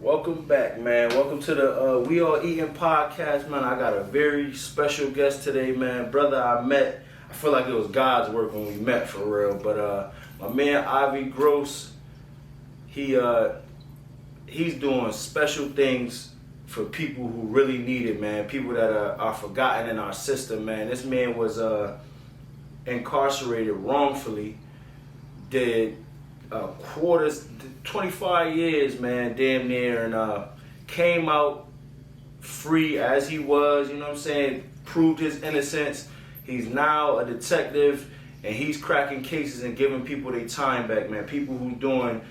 Welcome back, man. Welcome to the We All Eatin podcast, man. I got a very special guest today, man. Brother I met, I feel like it was God's work when we met for real. But my man Avi Gross, he's doing special things for people who really need it, man. People that are forgotten in our system, man. This man was incarcerated wrongfully, did 25 years, man, damn near, and came out free as he was, you know what I'm saying, proved his innocence. He's now a detective, and he's cracking cases and giving people their time back, man. People who doing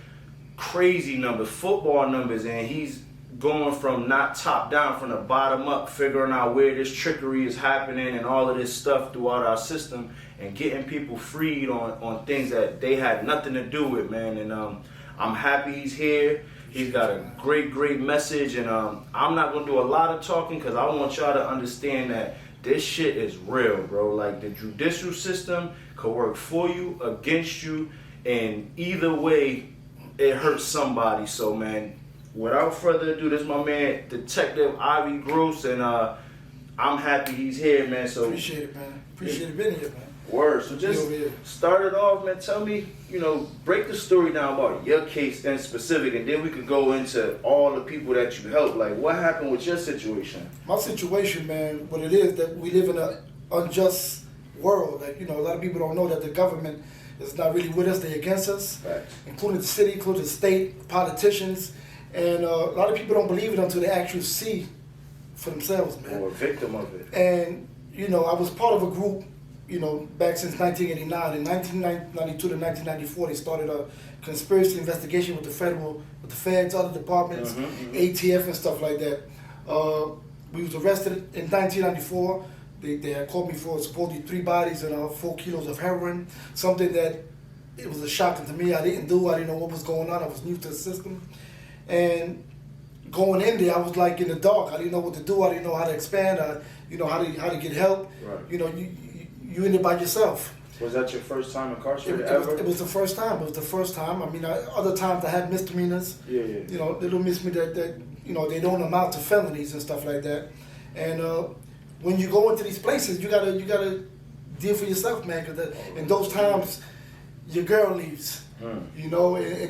crazy numbers, football numbers, and he's going from not top down, from the bottom up, figuring out where this trickery is happening and all of this stuff throughout our system, and getting people freed on things that they had nothing to do with, man. And I'm happy he's here. He's got a great message, and I'm not gonna do a lot of talking because I want y'all to understand that this shit is real, bro. Like, the judicial system could work for you, against you, and either way, it hurts somebody. So, man, without further ado, this is my man, Detective Avi Gross, and I'm happy he's here, man. So appreciate it, man. Appreciate being here, man. Word. So just start it off, man. Tell me, break the story down about your case in specific, and then we could go into all the people that you helped. Like, what happened with your situation? My situation, man, what it is that we live in an unjust world. Like, a lot of people don't know that the government is not really with us; they're against us, Facts. Including the city, including the state, politicians, and a lot of people don't believe it until they actually see for themselves, man. Or a victim of it. And I was part of a group. Back since 1989. In 1992 to 1994, they started a conspiracy investigation with the feds, other departments, ATF and stuff like that. We was arrested in 1994. They had caught me for supposedly 3 bodies and 4 kilos of heroin, something that it was a shock to me. I didn't know what was going on. I was new to the system. And going in there, I was like in the dark. I didn't know what to do. I didn't know how to expand. How to get help. Right. You in it by yourself. Was that your first time incarcerated It was the first time. It was the first time. I mean, other times I had misdemeanors. Yeah. Little misdemeanors that they don't amount to felonies and stuff like that. And when you go into these places, you gotta deal for yourself, man. Because in those times, your girl leaves. In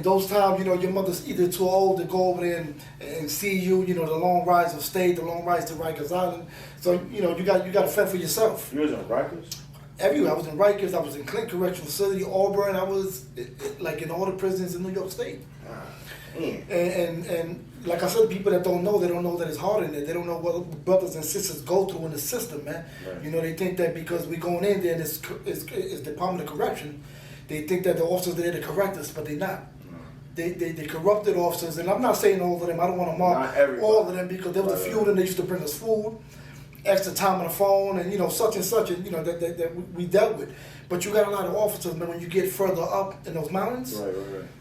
those times, your mother's either too old to go over there and see you. The long rides of state, the long rides to Rikers Island. So you got to fend for yourself. You was in Rikers? Everywhere. I was in Rikers, I was in Clinton Correctional Facility, Auburn. I was like in all the prisons in New York State. And like I said, people that don't know, they don't know that it's hard in there. They don't know what brothers and sisters go through in the system, man. Right. They think that because we're going in there and it's Department of Correction, they think that the officers are there to correct us, but they're not. They corrupted officers, and I'm not saying all of them. I don't want to mark all of them because there was a few of them that used to bring us food, extra time on the phone, and such and such, and that we dealt with. But you got a lot of officers, man. When you get further up in those mountains, right.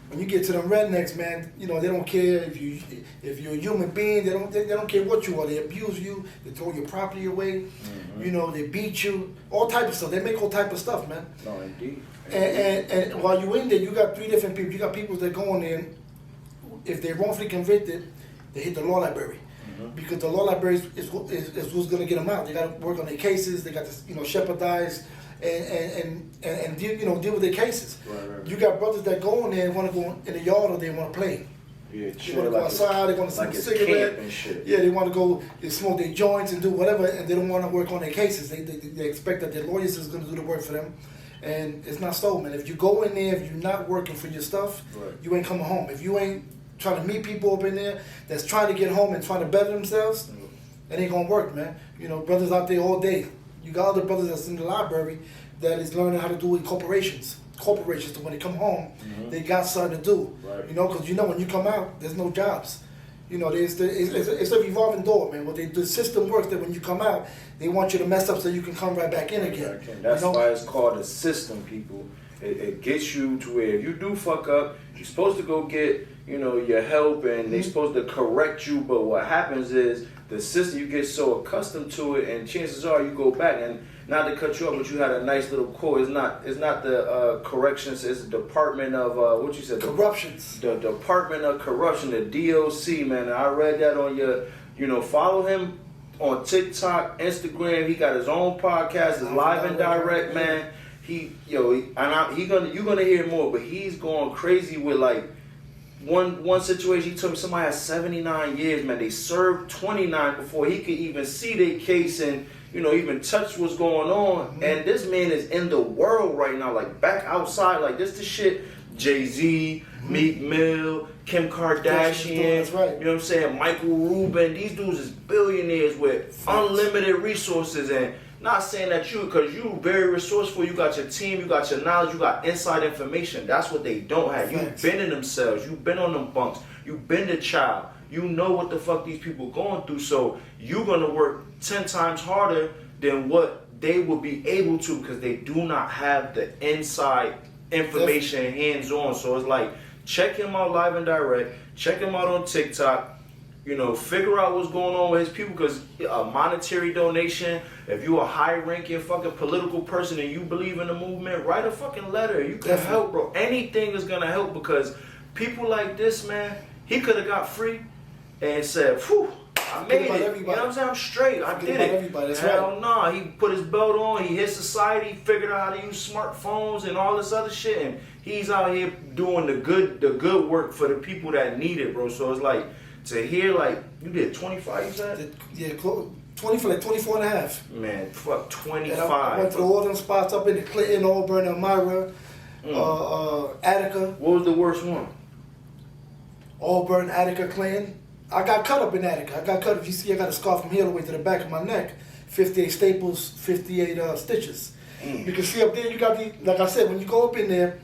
When you get to them rednecks, man, they don't care if you're a human being. They don't care what you are. They abuse you. They throw your property away. They beat you. All type of stuff. They make all type of stuff, man. No, indeed. And while you're in there, you got 3 different people. You got people that go in there. If they're wrongfully convicted, they hit the law library. Because the law library is who's going to get them out. They got to work on their cases. They got to shepherdize and deal with their cases. Right. You got brothers that go in there and want to go in the yard or they want to play. Yeah, they want to go outside. They want to smoke a cigarette. And shit. Yeah, they want to go and smoke their joints and do whatever, and they don't want to work on their cases. They expect that their lawyers is going to do the work for them, and it's not so, man. If you go in there, if you're not working for your stuff, you ain't coming home. If you ain't trying to meet people up in there that's trying to get home and trying to better themselves, it ain't gonna work, man. Brothers out there all day. You got other brothers that's in the library that is learning how to do corporations. So when they come home, they got something to do. Right. Because when you come out, there's no jobs. It's a revolving door, man. The system works that when you come out, they want you to mess up so you can come right back in again. That's why it's called a system, people. It gets you to where if you do fuck up, you're supposed to go get your help, and they're supposed to correct you. But what happens is the system, you get so accustomed to it, and chances are you go back, and not to cut you off, but you had a nice little quote. It's not the corrections. It's the Department of what you said. Corruptions. The Department of Corruption, the DOC, man. And I read that on your, follow him on TikTok, Instagram. He got his own podcast. It's live and direct, man. You're gonna hear more, but he's going crazy with like one situation. He told me somebody has 79 years, man. They served 29 before he could even see their case and even touch what's going on. Mm-hmm. And this man is in the world right now, like back outside, like this the shit. Jay-Z, Meek Mill, Kim Kardashian, that's right. You know what I'm saying? Michael Rubin. These dudes is billionaires with unlimited resources. And not saying that because you very resourceful, you got your team, you got your knowledge, you got inside information. That's what they don't have. You've been in themselves, you've been on them bunks, you've been the child. You know what the fuck these people going through, so you're gonna work 10 times harder than what they will be able to because they do not have the inside information hands-on. So it's like, check him out live and direct, check him out on TikTok, figure out what's going on with his people, because a monetary donation, if you're a high-ranking fucking political person and you believe in the movement, write a fucking letter. You can help, bro. Anything is gonna help, because people like this, man, he could have got free and said, "Phew, I made it." Everybody. You know what I'm saying? I'm straight. I did it. Everybody. That's Hell right. nah. He put his belt on. He hit society. Figured out how to use smartphones and all this other shit. And he's out here doing the good work for the people that need it, bro. So it's like to hear like you did 25. You said? Yeah, 20 for like 24 and a half. Man, fuck 25. And I went to all them spots up in the Clinton, Auburn, Elmira, Attica. What was the worst one? Auburn, Attica, Clinton. I got cut up in Attica. I got cut. If you see, I got a scar from here all the way to the back of my neck. 58 staples, 58 stitches. You can see up there, you got the, like I said, when you go up in there,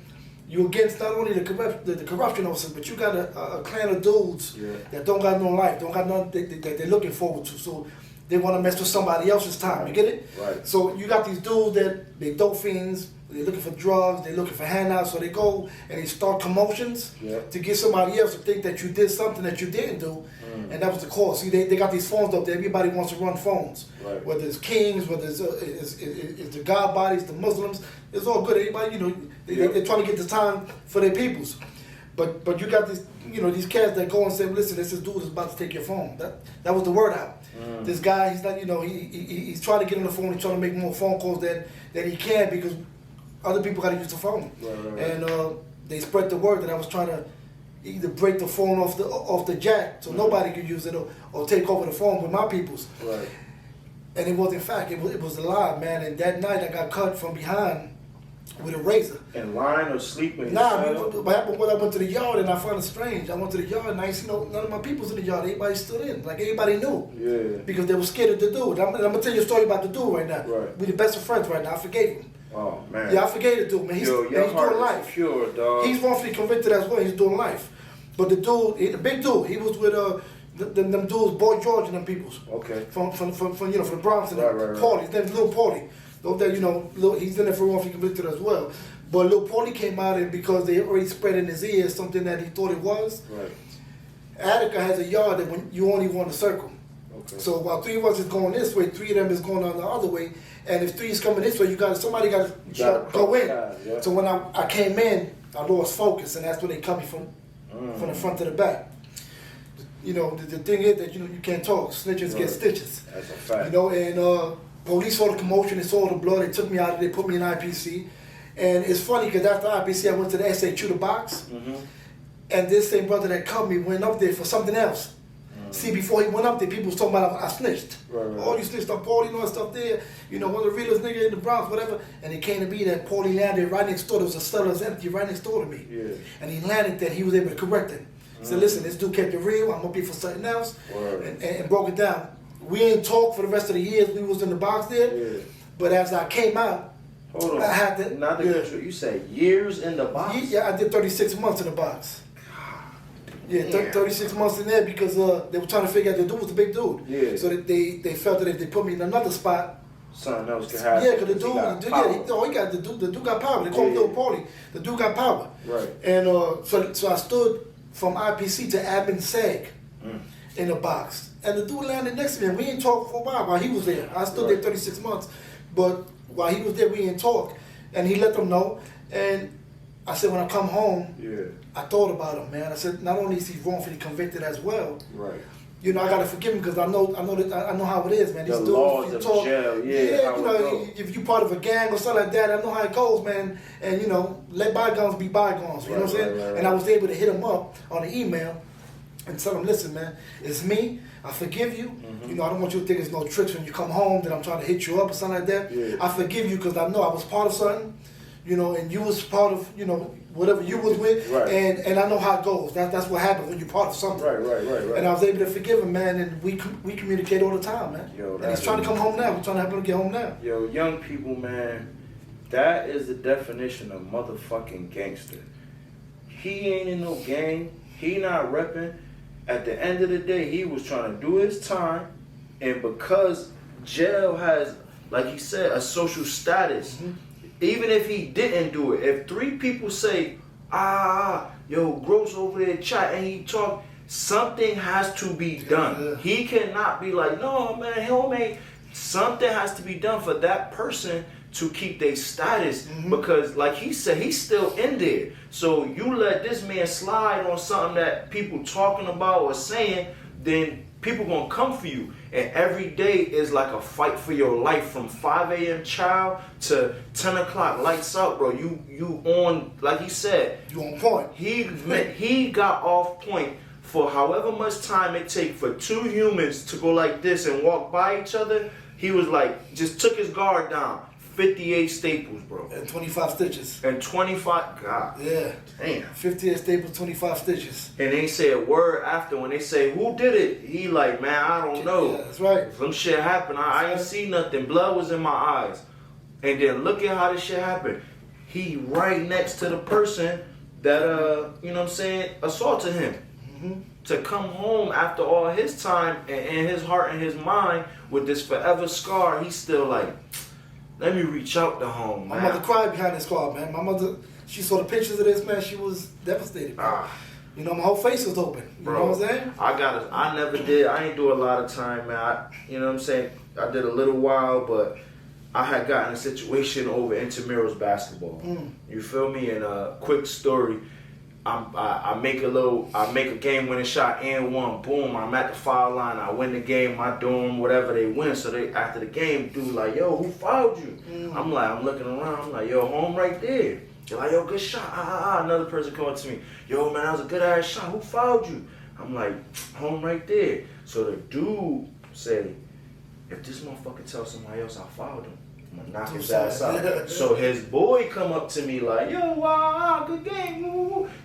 you're against not only the corruption officers, but you got a clan of dudes that don't got no life, don't got nothing that they're looking forward to. So they want to mess with somebody else's time. You get it? Right. So you got these dudes that they dope fiends. They're looking for drugs, they're looking for handouts, so they go and they start commotions to get somebody else to think that you did something that you didn't do, and that was the cause. See, they got these phones up there, everybody wants to run phones, whether it's kings, whether it's the God bodies, the Muslims, it's all good. Everybody, they're trying to get the time for their peoples. But you got this, these cats that go and say, listen, this dude is about to take your phone. That was the word out. This guy, he's not, he's trying to get on the phone, he's trying to make more phone calls than he can, because other people got to use the phone, and they spread the word that I was trying to either break the phone off the jack so nobody could use it, or take over the phone with my peoples. Right. And it was, in fact, it was a lie, man. And that night I got cut from behind with a razor. In line or sleeping? Nah, what happened when I went to the yard and I found it strange. I went to the yard and I ain't seen none of my peoples in the yard. Everybody stood in, like everybody knew. Yeah. Because they were scared of the dude. I'm gonna tell you a story about the dude right now. Right. We're the best of friends right now. I forgave him. Oh man. Yeah, I forgave the dude, man. He's doing life. Pure, dog. He's wrongfully convicted as well. He's doing life. But the dude, the big dude, he was with them dudes, Boy George and them peoples. Okay. From from the Bronx and Paulie. His name's Lil Paulie. Though that he's in there for wrongfully convicted as well. But Lil Paulie came out and because they already spread in his ears something that he thought it was. Right. Attica has a yard that when you only want to circle. Okay. So while 3 of us is going this way, 3 of them is going on the other way. And if 3 is coming this way, somebody got to go in. Yeah. So when I came in, I lost focus, and that's when they cut me from the front to the back. The thing is that you can't talk. Snitches get stitches. That's a fact. And police saw the commotion, they saw the blood, they took me out, they put me in IPC. And it's funny because after IPC, I went to the SHU, the box, and this same brother that cut me went up there for something else. See, before he went up there, people was talking about I snitched. Right. Oh, you snitched on Paulie and all that stuff there. One of the realest niggas in the Bronx, whatever. And it came to be that Paulie landed right next door. There was a cellar that's empty right next door to me. Yeah. And he landed there. He was able to correct it. He said, listen, this dude kept it real. I'm up here for something else. And broke it down. We ain't talked for the rest of the years we was in the box there. Yeah. But as I came out, hold on. I had to. Not the you say years in the box? Yeah, I did 36 months in the box. Yeah, 36 months in there because they were trying to figure out the dude was a big dude. Yeah. So they felt that if they put me in another spot, something else could happen. Yeah, because the dude got power. They call him Lil Paulie. The dude got power. Right. And so I stood from IPC to admin SAG in the box. And the dude landed next to me. And we ain't talked for a while he was there. I stood there 36 months. But while he was there, we didn't talk, and he let them know. And I said, when I come home, I thought about him, man. I said, not only is he wrongfully convicted as well, right. You know, I gotta forgive him because I know how it is, man. These the dudes, laws you of talk, jail, you know, if you part of a gang or something like that, I know how it goes, man. And you know, let bygones be bygones. You know what I'm saying? Right. And I was able to hit him up on the email and tell him, listen, man, it's me. I forgive you. Mm-hmm. You know, I don't want you to think it's no tricks when you come home that I'm trying to hit you up or something like that. Yeah. I forgive you because I know I was part of something. You know, and you was part of, you know, whatever you was with, right. and I know how it goes. That's what happens when you're part of something. Right. And I was able to forgive him, man, and we communicate all the time, man. Yo, and he's trying to come home now. We're trying to help him get home now. Yo, young people, man, that is the definition of motherfucking gangster. He ain't in no gang. He not repping. At the end of the day, he was trying to do his time, and because jail has, like he said, a social status. Mm-hmm. Even if he didn't do it, if 3 people say, yo, Gross over there chat and he talk, something has to be done. Yeah. He cannot be like, no, man, homie. Something has to be done for that person to keep their status, because like he said, he's still in there. So you let this man slide on something that people talking about or saying, then people gonna come for you. And every day is like a fight for your life, from 5 a.m. child to 10 o'clock lights out, bro. You on, like he said, you on point. He got off point for however much time it take for 2 humans to go like this and walk by each other. He was like, just took his guard down. 58 staples, bro. And 25 stitches. And 25, God. Yeah. Damn. 58 staples, 25 stitches. And they say a word after when they say, who did it? He like, man, I don't know. Yeah, that's right. Some shit happened. I ain't see nothing. Blood was in my eyes. And then look at how this shit happened. He right next to the person that, you know what I'm saying, assaulted him. Mm-hmm. To come home after all his time and in his heart and his mind with this forever scar, he's still like, let me reach out to home, man. My mother cried behind this scar, man. My mother, she saw the pictures of this, man. She was devastated, man. You know, my whole face was open. You know what I'm saying? I never did. I ain't do a lot of time, man. You know what I'm saying? I did a little while, but I had gotten a situation over intramurals basketball. You feel me? And a quick story. I make a game winning shot and one. Boom, I'm at the foul line. I win the game. I do them whatever they win. So they after the game, dude like, yo, who fouled you? I'm looking around. I'm like, yo, home right there. They're like, yo, good shot. Another person come up to me. Yo, man, that was a good ass shot. Who fouled you? I'm like, home right there. So the dude said, if this motherfucker tells somebody else I fouled him, I'm gonna knock his ass out. So his boy come up to me like, yo, good game.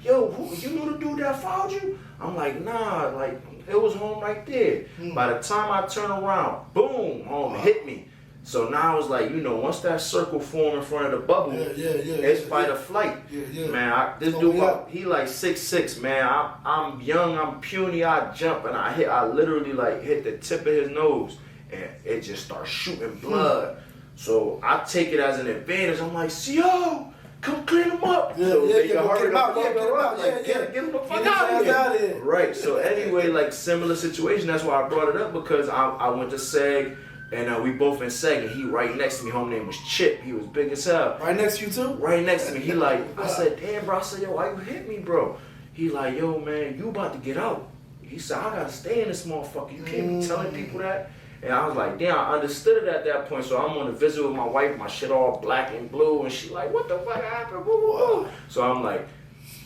Yo, you know the dude that fouled you? I'm like, nah, like, it was home right there. By the time I turn around, boom, home hit me. So now it's like, you know, once that circle form in front of the bubble, it's fight or flight. Man, this dude, he like 6'6", man. I'm young, I'm puny, I jump, and I literally like hit the tip of his nose, and it just starts shooting blood. So I take it as an advantage. I'm like, yo, come clean him up. So they can hurry the fuck up. Like, get him the fuck out of here. Right. So anyway, like similar situation. That's why I brought it up, because I went to SEG, and we both in SEG, and he right next to me. Home name was Chip. He was big as hell. Right next to you too? Right next to me. He like, I said, damn, bro. I said, yo, why you hit me, bro? He like, yo, man, you about to get out. He said, I gotta stay in this motherfucker. You can't be telling people that. And I was like, damn, I understood it at that point. So I'm on a visit with my wife, my shit all black and blue, and she like, what the fuck happened? Woo, woo, woo. So I'm like,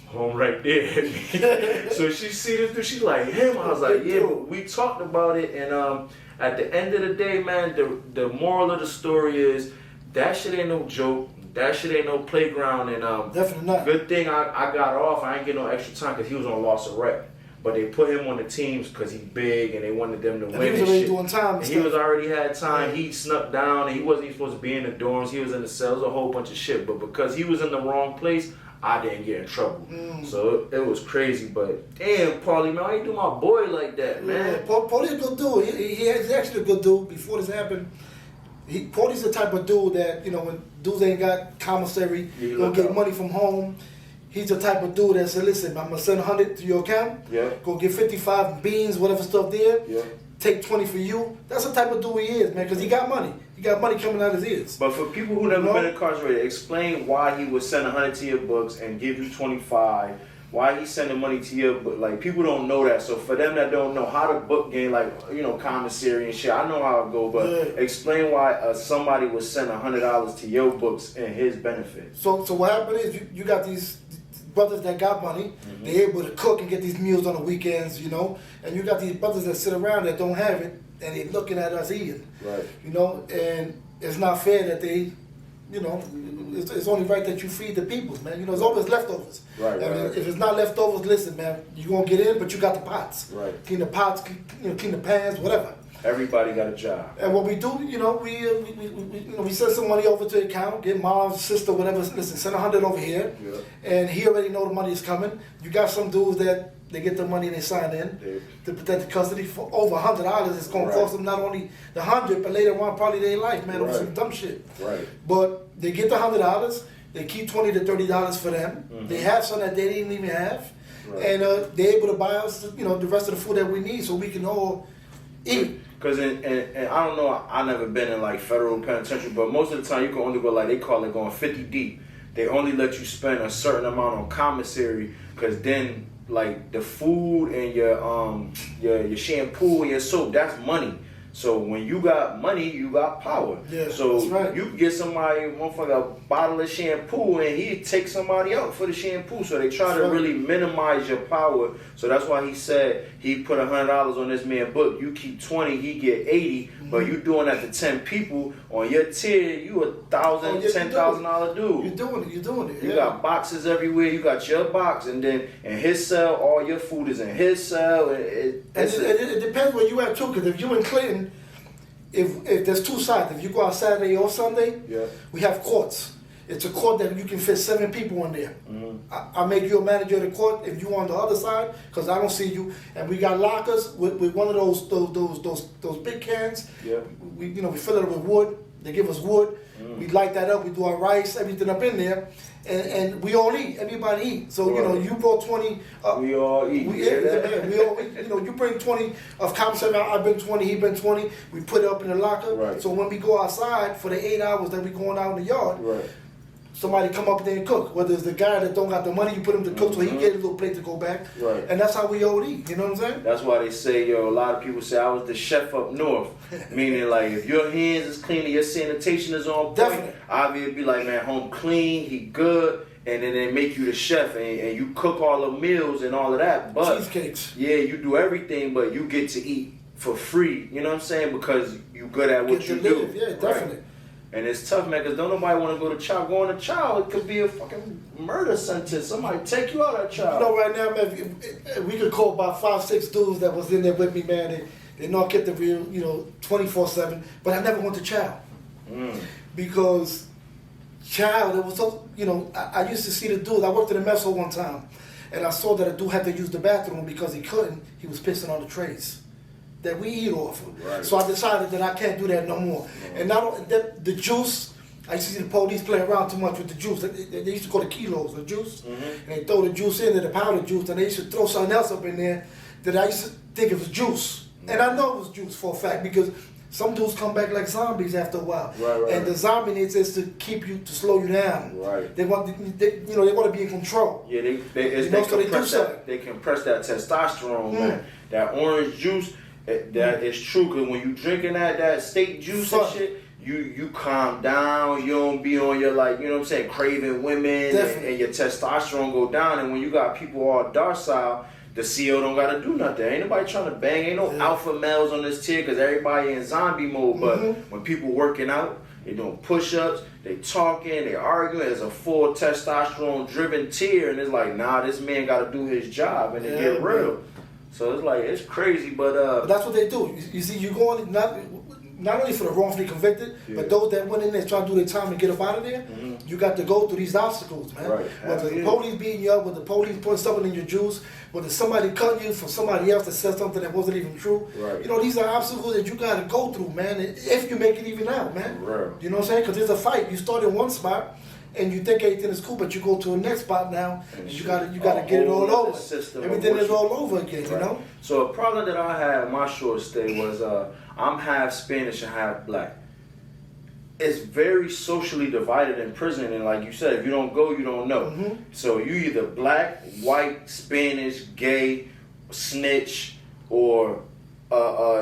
home right there. So she see this dude, she's like, him. I was like, yeah, but we talked about it. And at the end of the day, man, the moral of the story is that shit ain't no joke. That shit ain't no playground. And definitely not. Good thing I got off. I ain't get no extra time because he was on loss of rep. But they put him on the teams because he's big and they wanted them to win. He was already doing time. And he was already had time. Yeah. He snuck down and he wasn't even supposed to be in the dorms. He was in the cells, a whole bunch of shit. But because he was in the wrong place, I didn't get in trouble. So it was crazy. But damn, Paulie, man, why you do my boy like that, man? Yeah, Paulie's a good dude. He's actually a good dude. Before this happened, Paulie's the type of dude that, you know, when dudes ain't got commissary, gonna get money from home. He's the type of dude that said, listen, I'm going to send 100 to your account. Yeah. Go get 55 beans, whatever stuff there. Yeah. Take 20 for you. That's the type of dude he is, man, because he got money. He he got money coming out his ears. But for people who never been incarcerated, explain why he would send 100 to your books and give you 25. Why he's sending money to your book? Like, people don't know that. So for them that don't know how the book game, like, commissary and shit, I know how it go. But explain why somebody would send $100 to your books in his benefit. So what happened is you got these brothers that got money. They're able to cook and get these meals on the weekends, and you got these brothers that sit around that don't have it, and they're looking at us eating, right? And it's not fair that they, it's only right that you feed the people, man. It's always leftovers. Right, right. If it's not leftovers, listen, man, you're gonna get in, but you got the pots. Right. Clean the pots, clean the pans, whatever. Everybody got a job. And what we do, we send some money over to the account, get mom, sister, whatever. Listen, send 100 over here, and he already know the money is coming. You got some dudes that they get the money and they sign in to protect the custody for over $100. It's gonna cost them not only the 100, but later on probably their life, man, over some dumb shit. Right. But they get the $100. They keep $20 to $30 for them. They have some that they didn't even have, and they're able to buy us, the rest of the food that we need, so we can all eat. Because and I don't know, I never been in like federal penitentiary, but most of the time you can only go, like they call it, going 50 deep. They only let you spend a certain amount on commissary, because then like the food and your shampoo and your soap, that's money. So when you got money, you got power. Yeah, so that's right. You can get somebody, motherfucker, a bottle of shampoo, and he'd take somebody out for the shampoo. So they try to really minimize your power. So that's why he said he put $100 on this man's book. You keep 20, he get 80. But you doing that to 10 people on your tier, you $1,000, $10,000 dude. You're doing it. You got boxes everywhere. You got your box, and then in his cell, all your food is in his cell. It depends where you at too. Because if you in Clinton, if there's two sides. If you go out Saturday or Sunday, we have courts. It's a court that you can fit 7 people in there. I make you a manager of the court if you on the other side, because I don't see you. And we got lockers with one of those big cans. We fill it up with wood. They give us wood. We light that up. We do our rice, everything up in there, and we all eat. Everybody eat. So you brought 20. We all eat. We all eat. You bring 20 of commissary. I bring 20. He bring 20. We put it up in the locker. Right. So when we go outside for the 8 hours that we going out in the yard. Right. Somebody come up there and cook. Whether it's the guy that don't got the money, you put him to cook so he get a little plate to go back. Right. And that's how we all eat. You know what I'm saying? That's why they say, a lot of people say I was the chef up north. Meaning, like, if your hands is clean and your sanitation is on point, Avi would be like, man, home clean, he good. And then they make you the chef and you cook all the meals and all of that. But cheesecakes. Yeah, you do everything, but you get to eat for free. You know what I'm saying? Because you good at what you do. Yeah, definitely. Right? And it's tough, man, because don't nobody want to go to trial. Going to trial, it could be a fucking murder sentence. Somebody take you out of trial. Right now, man, we could call about 5-6 dudes that was in there with me, man. They not get the real, 24/7. But I never went to trial. Because trial, it was so, I used to see the dudes. I worked in a mess hall one time, and I saw that a dude had to use the bathroom because he couldn't. He was pissing on the trays that we eat off of. Right. So I decided that I can't do that no more. And not only that, the juice, I used to see the police play around too much with the juice. They used to call it kilos, the juice. And they throw the juice in there, the powdered juice, and they used to throw something else up in there that I used to think it was juice. And I know it was juice for a fact because some dudes come back like zombies after a while. And the zombie needs is to keep you, to slow you down. They want to be in control. Yeah, they compress that testosterone, man. That orange juice. That is true, because when you drinking that state juice and shit, you calm down, you don't be on your craving women, and your testosterone go down. And when you got people all docile, the CO don't gotta do nothing. Ain't nobody trying to bang, ain't no alpha males on this tier, because everybody in zombie mode. But when people working out, they doing push-ups, they talking, they arguing, it's a full testosterone driven tier, and it's like, nah, this man gotta do his job and it get real. So it's like, it's crazy, but that's what they do. You see, you going not only for the wrongfully convicted, but those that went in there trying to do their time and get up out of there. You got to go through these obstacles, man. Whether the police beating you up, whether the police putting something in your juice, whether somebody cutting you for somebody else that said something that wasn't even true. These are obstacles that you got to go through, man. If you make it even out, man. You know what I'm saying? Because there's a fight. You start in one spot, and you think everything is cool, but you go to the next spot now, and you gotta get it all over. Everything is all over again, you know? So a problem that I had in my short stay was I'm half Spanish and half black. it's very socially divided in prison, and like you said, if you don't go, you don't know. So you either black, white, Spanish, gay, snitch, or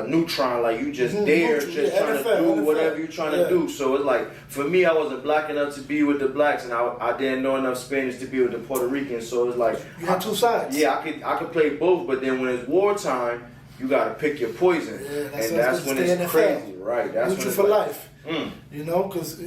neutron, like you just there, just trying to do whatever you're trying to do. So it's like, for me, I wasn't black enough to be with the blacks, and I didn't know enough Spanish to be with the Puerto Ricans. So it's like, you have two sides. Yeah, I could play both, but then when it's wartime, you gotta pick your poison, and that's when it's crazy, right? That's neutral for life. You know, because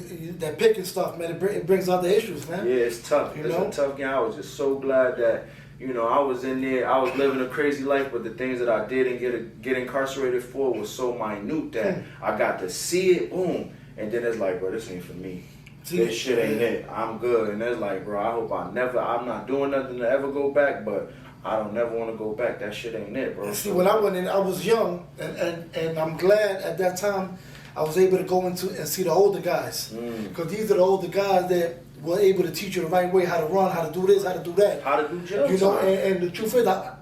that picking stuff, man, it brings other issues, man. Yeah, it's tough. It's a tough game. I was just so glad that, you know, I was in there. I was living a crazy life, but the things that I did and get incarcerated for was so minute that I got to see it, boom, and then it's like, bro, this ain't for me. This shit ain't it. I'm good, and it's like, bro, I hope I'm not doing nothing to ever go back, but I don't never want to go back. That shit ain't it, bro. See, when I went in, I was young, and I'm glad at that time I was able to go into and see the older guys, because these are the older guys that were able to teach you the right way, how to run, how to do this, how to do that, how to do jail you know. And the truth is, I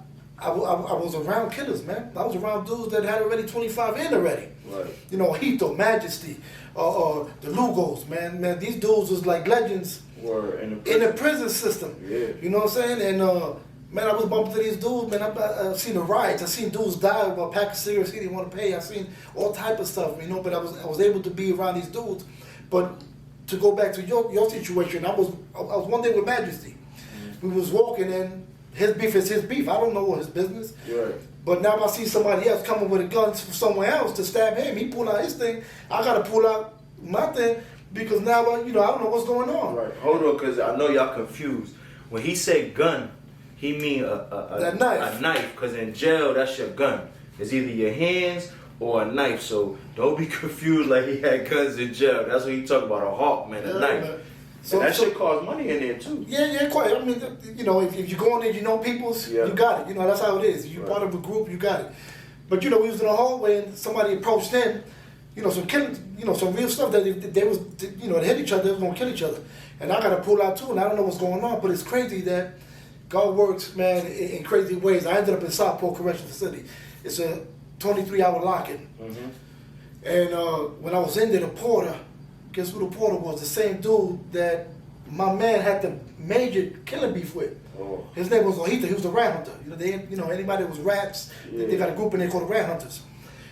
was around killers, man. I was around dudes that had already 25 in already. Right. You know, Hito, Majesty, the Lugos, man. These dudes was like legends in the prison system. Yeah. You know what I'm saying? And man, I was bumping to these dudes, man. I've seen the riots. I've seen dudes die with a pack of cigarettes he didn't want to pay. I've seen all type of stuff, you know. But I was able to be around these dudes. But to go back to your situation, I was one day with Majesty. We was walking, and his beef is his beef. I don't know what his business. Right. But now if I see somebody else coming with a gun from somewhere else to stab him, he pull out his thing. I gotta pull out my thing, because now you know, I don't know what's going on. Right. Hold on, because I know y'all confused. When he say gun, he mean a knife, because in jail, that's your gun. It's either your hands or a knife, so don't be confused like he had guns in jail. That's what he talking about, a hawk, man, a knife. Man. So that shit costs money in there too. Yeah, quite. I mean, you know, if you go in there, you know people's, you got it. You know, that's how it is. If you're part of a group, you got it. But you know, we was in the hallway and somebody approached him. You know, some killing, you know, some real stuff that they was, you know, they hit each other. They was gonna kill each other, and I got to pull out too. And I don't know what's going on, but it's crazy that God works, man, in crazy ways. I ended up in Southport Correctional Facility. It's a 23-hour lock-in. And when I was in there, the porter, guess who the porter was? The same dude that my man had the major killing beef with. Oh. His name was Ojito. He was the rat hunter. You know, anybody that was rats, they got a group in there called the rat hunters.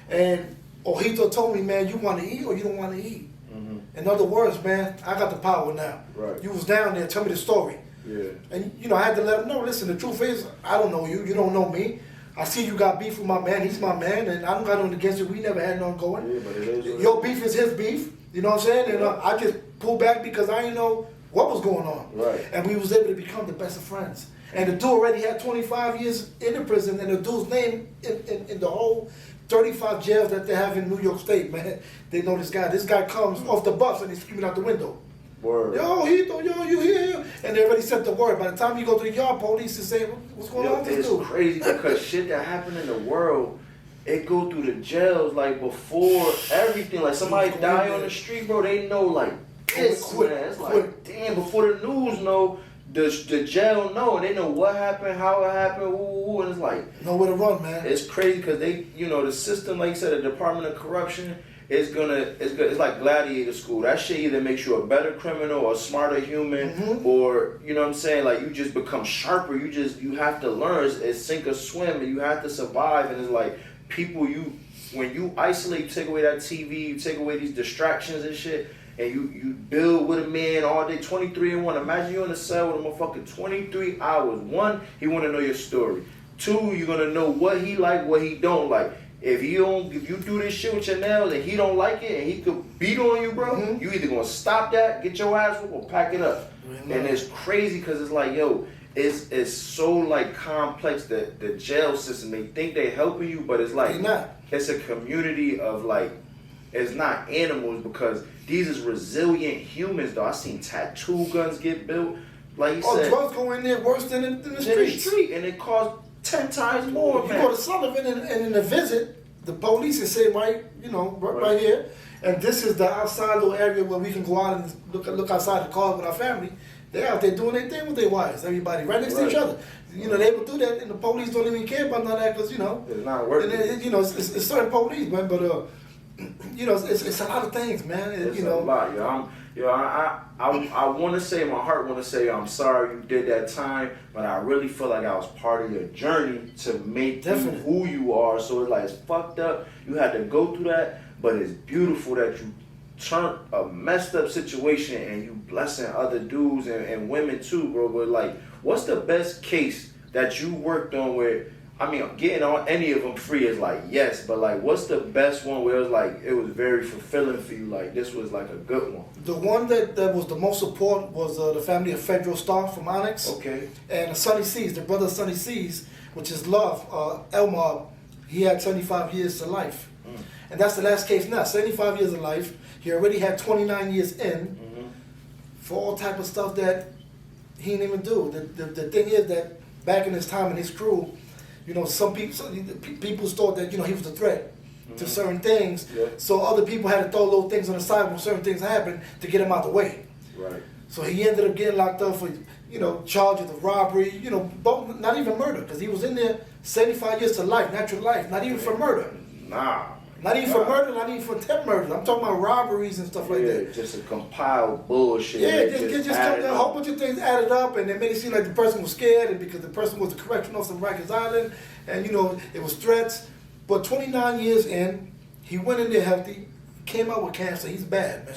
And Ojito told me, man, you want to eat or you don't want to eat? In other words, man, I got the power now. Right. You was down there. Tell me the story. Yeah. And you know, I had to let him know. Listen, the truth is, I don't know you. You don't know me. I see you got beef with my man. He's my man, and I don't got nothing against it. We never had nothing going. Yeah, but it is your beef is his beef. You know what I'm saying? And I just pulled back because I didn't know what was going on. Right. And we was able to become the best of friends. And the dude already had 25 years in the prison, and the dude's name in the whole 35 jails that they have in New York State, man. They know this guy. This guy comes off the bus and he's screaming out the window. Word. Yo, Hito, yo, you here? And they already sent the word. By the time you go to the yard, police is saying, what's going on with this dude? It's crazy because shit that happened in the world, it go through the jails like before everything. Like somebody die on the street, bro, they know like this, man. It's like, damn, before the news know, the jail know, and they know what happened, how it happened, and it's like, nowhere to run, man. It's crazy because they, you know, the system, like you said, the Department of Corruption, it's like gladiator school. That shit either makes you a better criminal or a smarter human, or, you know what I'm saying, like you just become sharper. You have to learn. It's sink or swim, and you have to survive. And it's like people, when you isolate, you take away that TV, you take away these distractions and shit, and you build with a man all day, 23 and 1. Imagine you're in a cell with a motherfucker 23 hours. 1, he want to know your story. 2, you're gonna know what he like, what he don't like. If you do this shit with your nails and he don't like it and he could beat on you, bro, you either gonna stop that, get your ass whooped, or pack it up. And it's crazy because it's like, yo, it's so like complex, that the jail system. They think they helping you, but it's like it's a community of like, it's not animals, because these is resilient humans though. I seen tattoo guns get built. Like you said, drugs go in there worse than in the street, and it costs 10 times more. You go to Sullivan and in the visit, the police is saying right here, and this is the outside little area where we can go out and look outside the car with our family. They're out there doing their thing with their wives, everybody right next to each other. You know, they will do that, and the police don't even care about none of that because, you know, it's not working. And you know, it's certain police, man. But you know, it's a lot of things, man. It's you know, a lot, yo. I want to say, my heart want to say, I'm sorry you did that time, but I really feel like I was part of your journey to make you who you are. So it's like, it's fucked up. You had to go through that, but it's beautiful that you turned a messed up situation and you blessing other dudes and women too, bro. But like, what's the best case that you worked on where, I mean, getting on any of them free is like, yes, but like, what's the best one where it was like, it was very fulfilling for you, like, this was like a good one? The one that was the most support was the family of Federal Star from Onyx. Okay. And Sonny C's, the brother of Sonny C's, which is Love, Elmar, he had 75 years to life. And that's the last case now, 75 years of life. He already had 29 years in for all type of stuff that he didn't even do. The thing is that back in his time and his crew, you know, some people thought that, you know, he was a threat to certain things. Yeah. So other people had to throw little things on the side when certain things happened to get him out the way. Right. So he ended up getting locked up for, you know, charges of robbery, you know, not even murder, because he was in there 75 years to life, natural life, not even for murder. Nah. Not even for murder, not even for attempt murder. I'm talking about robberies and stuff like that. Just a compiled bullshit. Yeah, just a whole bunch of things added up, and it made it seem like the person was scared, and because the person was a correctional officer from Rikers Island, and you know, it was threats. But 29 years in, he went in there healthy, came out with cancer. He's bad, man.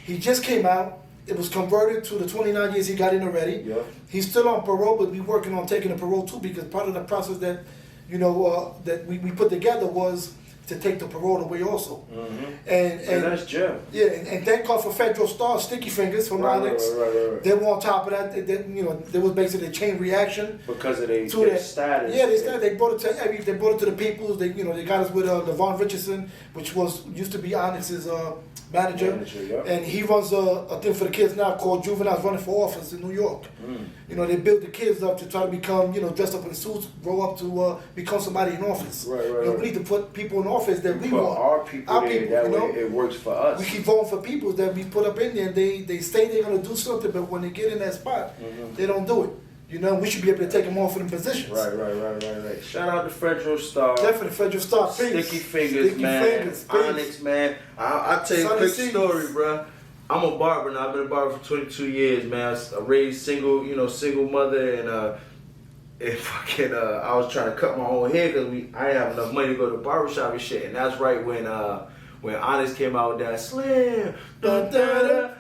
He just came out. It was converted to the 29 years he got in already. Yeah. He's still on parole, but we're working on taking the parole too, because part of the process that, you know, that we put together was to take the parole away also. And that's jail. Yeah, and thank God for Federal Star, Sticky Fingers from Onyx. Right. They were on top of that. You know, there was basically a chain reaction. Because of their status. Yeah, they brought it to the peoples. They got us with Levon Richardson, which used to be Onyx's manager. Yep. And he runs a thing for the kids now called Juveniles Running for Office in New York. You know, they build the kids up to try to become, you know, dressed up in suits, grow up to become somebody in office. Right. You know, we need to put people in office that we want. Our people that you know? Way it works for us. We keep voting for people that we put up in there, and they say they're going to do something, but when they get in that spot, they don't do it. You know, we should be able to take them off in the positions. Right. Shout out to Federal Star. Definitely, Federal Star. Sticky Fingers, man. Onyx, man. I'll tell you a quick story, bro. I'm a barber now. I've been a barber for 22 years, man. I raised single mother, and fucking, I was trying to cut my own hair because I didn't have enough money to go to the barbershop and shit. And that's right when Onyx came out with that Slim, let the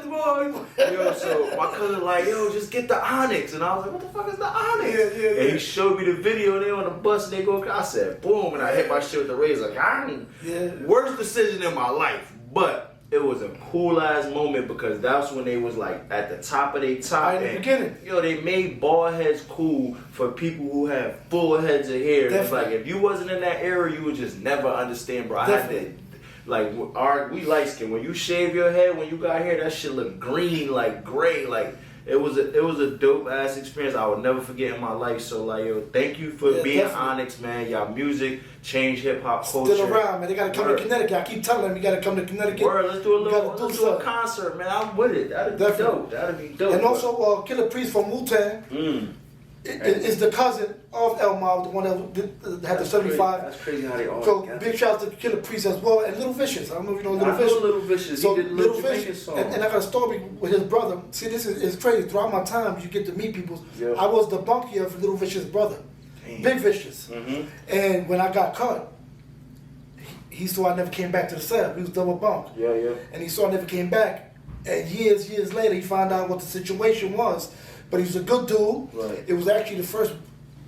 boy. Yo, so my cousin like, yo, just get the Onyx, and I was like, what the fuck is the Onyx? Yeah. And he showed me the video, and they on the bus, and they go, I said, boom, and I hit my shit with the razor. Like, worst decision in my life, but it was a cool ass moment because that's when they was like at the top of their top. Right in the beginning. Yo, they made bald heads cool for people who have full heads of hair. It's like if you wasn't in that era, you would just never understand, bro. Definitely. We light skin. When you shave your head, when you got hair, that shit look green, like gray, like. It was a dope ass experience I would never forget in my life. So like, yo, thank you for being definitely. Onyx, man. Y'all music changed hip hop culture. Still around, man. They gotta come to Connecticut. I keep telling them you gotta come to Connecticut. Word, let's do a concert, man. I'm with it. That'd be dope. And also, Killer Priest from Wu-Tang. Is the cousin of Elmar, the one that had the 75. That's crazy how they all So big shout out to Killer Priest as well, and Little Vicious. I don't know if you know Little Vicious. I know Little Vicious. So he did Little Vicious song. And I got a story with his brother. See, this is crazy. Throughout my time, you get to meet people. Yep. I was the bunkie of Little Vicious' brother, Big Vicious. And when I got caught, he saw I never came back to the cell. He was double bunk. Yeah. And he saw I never came back. And years later, he found out what the situation was. But he was a good dude. Right. It was actually the first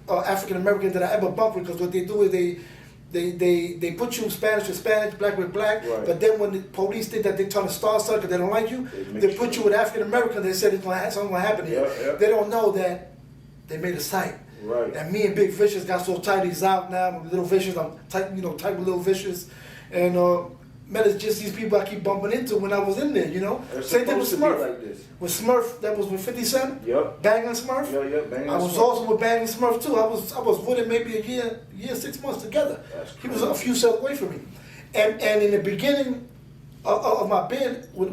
African American that I ever bumped with, because what they do is they put you Spanish with Spanish, black with black. Right. But then when the police think that they turn to star because they don't like you, they put you with African American. They said something gonna happen here. Yeah. They don't know that they made a sight. Right. And me and Big Vicious got so tight. He's out now. Little Vicious, I'm tight with Little Vicious, and man, it's just these people I keep bumping into when I was in there, you know. Same thing with Smurf. Like this. With Smurf, that was with 50 Cent. Yep. Bangin' Smurf. Yeah, Bangin' I was Smurf. also with Bangin' Smurf too. I was with him maybe a year, 6 months together. He was a few cells away from me. And in the beginning of my band, what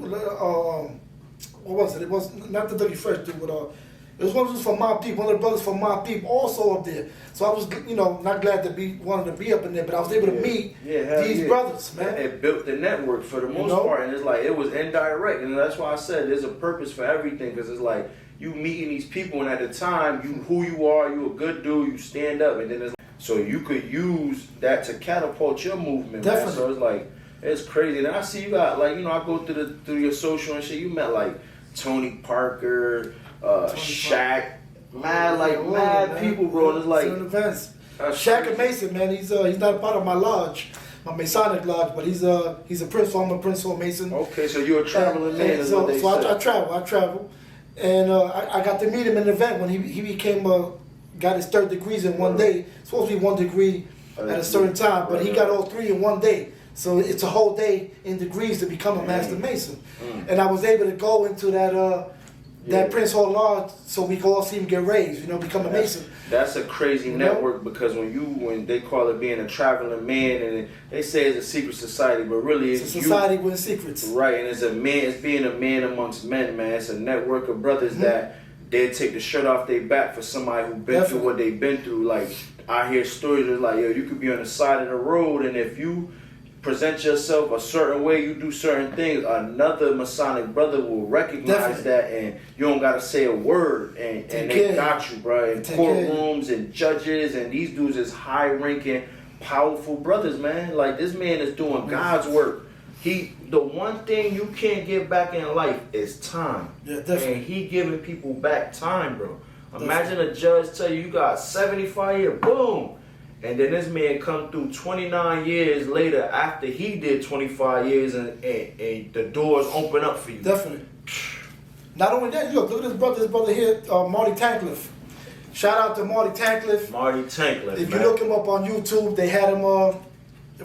was it? It was not the W Fresh dude, but It was one of those from my people, one of the brothers from my people also up there. So I was, not glad to wanted to be up in there, but I was able to meet these brothers, man. It built the network for the most part, and it's like, it was indirect, and that's why I said there's a purpose for everything, because it's like, you meeting these people, and at the time, who you are, you a good dude, you stand up, and then it's like, so you could use that to catapult your movement, man. So it's like, it's crazy. And I see you got, like, I go through your social and shit, you met, like, Tony Parker, Shaq, mad people, bro. And it's like events. Shaq and Mason, man. He's not a part of my lodge, my Masonic lodge, but he's a prince. So I'm a Prince or Mason. Okay, so you're a traveling man. So I travel, and I got to meet him in an event when he became got his 3rd degrees in one day. It's supposed to be 1 degree at a certain time, but he got all 3 in one day. So it's a whole day in degrees to become a Master Mason. And I was able to go into that Prince Hall Lodge so we could all see him get raised, become a Mason. That's a crazy network, because when they call it being a traveling man, and they say it's a secret society, but really it's a society with secrets. Right, and it's being a man amongst men, man. It's a network of brothers that they take the shirt off their back for somebody who's been through what they've been through. Like, I hear stories of like, you could be on the side of the road, and if you present yourself a certain way, you do certain things, another Masonic brother will recognize that, and you don't gotta say a word, and they got you, bro. In courtrooms and judges, and these dudes is high-ranking, powerful brothers, man. Like, this man is doing God's work. The one thing you can't get back in life is time. Yeah, definitely. And he giving people back time, bro. Imagine a judge tell you got 75 years, boom. And then this man come through 29 years later after he did 25 years, and the doors open up for you. Definitely. Not only that, look at this brother here, Marty Tankliff. Shout out to Marty Tankliff. Marty Tankliff. If you look him up on YouTube, they had him, a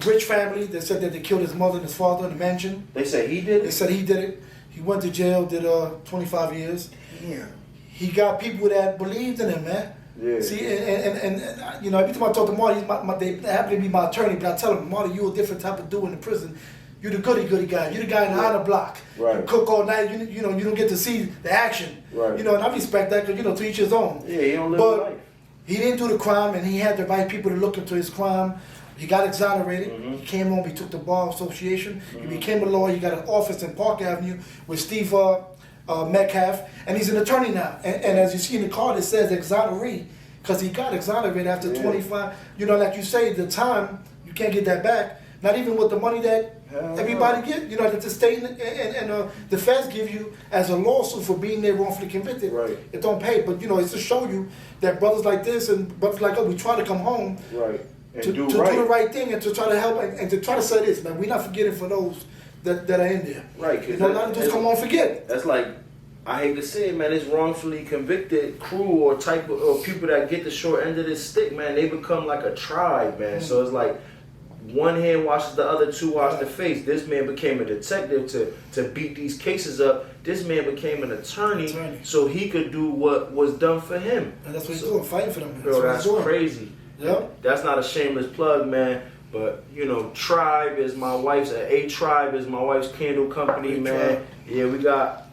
rich family. They said that they killed his mother and his father in the mansion. They said he did it? They said he did it. He went to jail, did 25 years. Yeah. He got people that believed in him, man. Yeah. See, and every time I talk to Marty, they happen to be my attorney, but I tell him, Marty, you a different type of dude in the prison. You the goody guy. You the guy in the honor block. Right. You cook all night. You don't get to see the action. Right. And I respect that because to each his own. Yeah, he don't live life. He didn't do the crime, and he had the right people to look into his crime. He got exonerated. He came home. He took the bar association. He became a lawyer. He got an office in Park Avenue with Steve Metcalf, and he's an attorney now. And as you see in the card, it says exoneree because he got exonerated after 25. Like you say, the time you can't get that back. Not even with the money that everybody get. That the state and the feds give you as a lawsuit for being there wrongfully convicted. Right. It don't pay, but it's to show you that brothers like this and brothers like us, we try to come home. Right. To do the right thing and to try to help and to try to say this, man. We're not forgetting for those that are in there. Right. A lot of dudes come on forget. That's like, I hate to say it, man. It's wrongfully convicted crew or type of or people that get the short end of this stick, man. They become like a tribe, man. So it's like one hand washes the other, two wash the face. This man became a detective to beat these cases up. This man became an attorney so he could do what was done for him. And that's what he's doing, fighting for them. Bro, that's crazy. Yep. That's not a shameless plug, man. But Tribe is my wife's. A-Tribe is my wife's candle company, man. Yeah,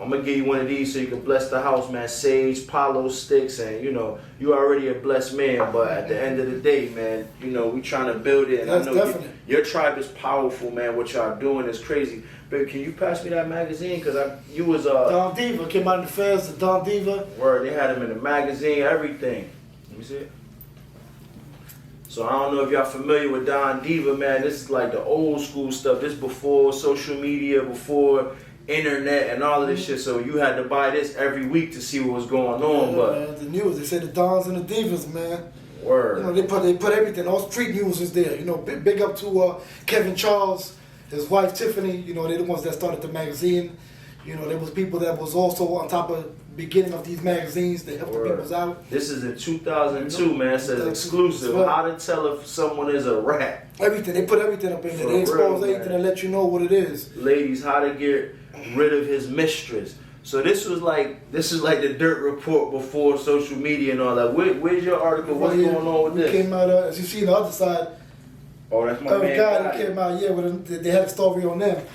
I'm gonna give you one of these so you can bless the house, man. Sage, Palo sticks, and you already a blessed man. But at the end of the day, man, we trying to build it. And I know your tribe is powerful, man. What y'all doing is crazy. But can you pass me that magazine? Cause you was Don Diva came out in the feds. The Don Diva. Word, they had him in the magazine, everything. Let me see it. So I don't know if y'all familiar with Don Diva, man. This is like the old school stuff. This before social media, before internet and all of this shit. So you had to buy this every week to see what was going on. But man, the news, they say the Dons and the Divas, man. Word. They put everything. All street news is there. Big up to Kevin Charles, his wife Tiffany. They're the ones that started the magazine. There was people that was also on top of beginning of these magazines that help the people out. This is in 2002, man. It says exclusive. How to tell if someone is a rat. Everything. They put everything up in there. They expose everything and let you know what it is. Ladies, how to get rid of his mistress. So this is like the Dirt Report before social media and all that. Where's your article? What's going on with this? Came out as you see on the other side. Oh, that's my man. Guy that came out, they had a story on them.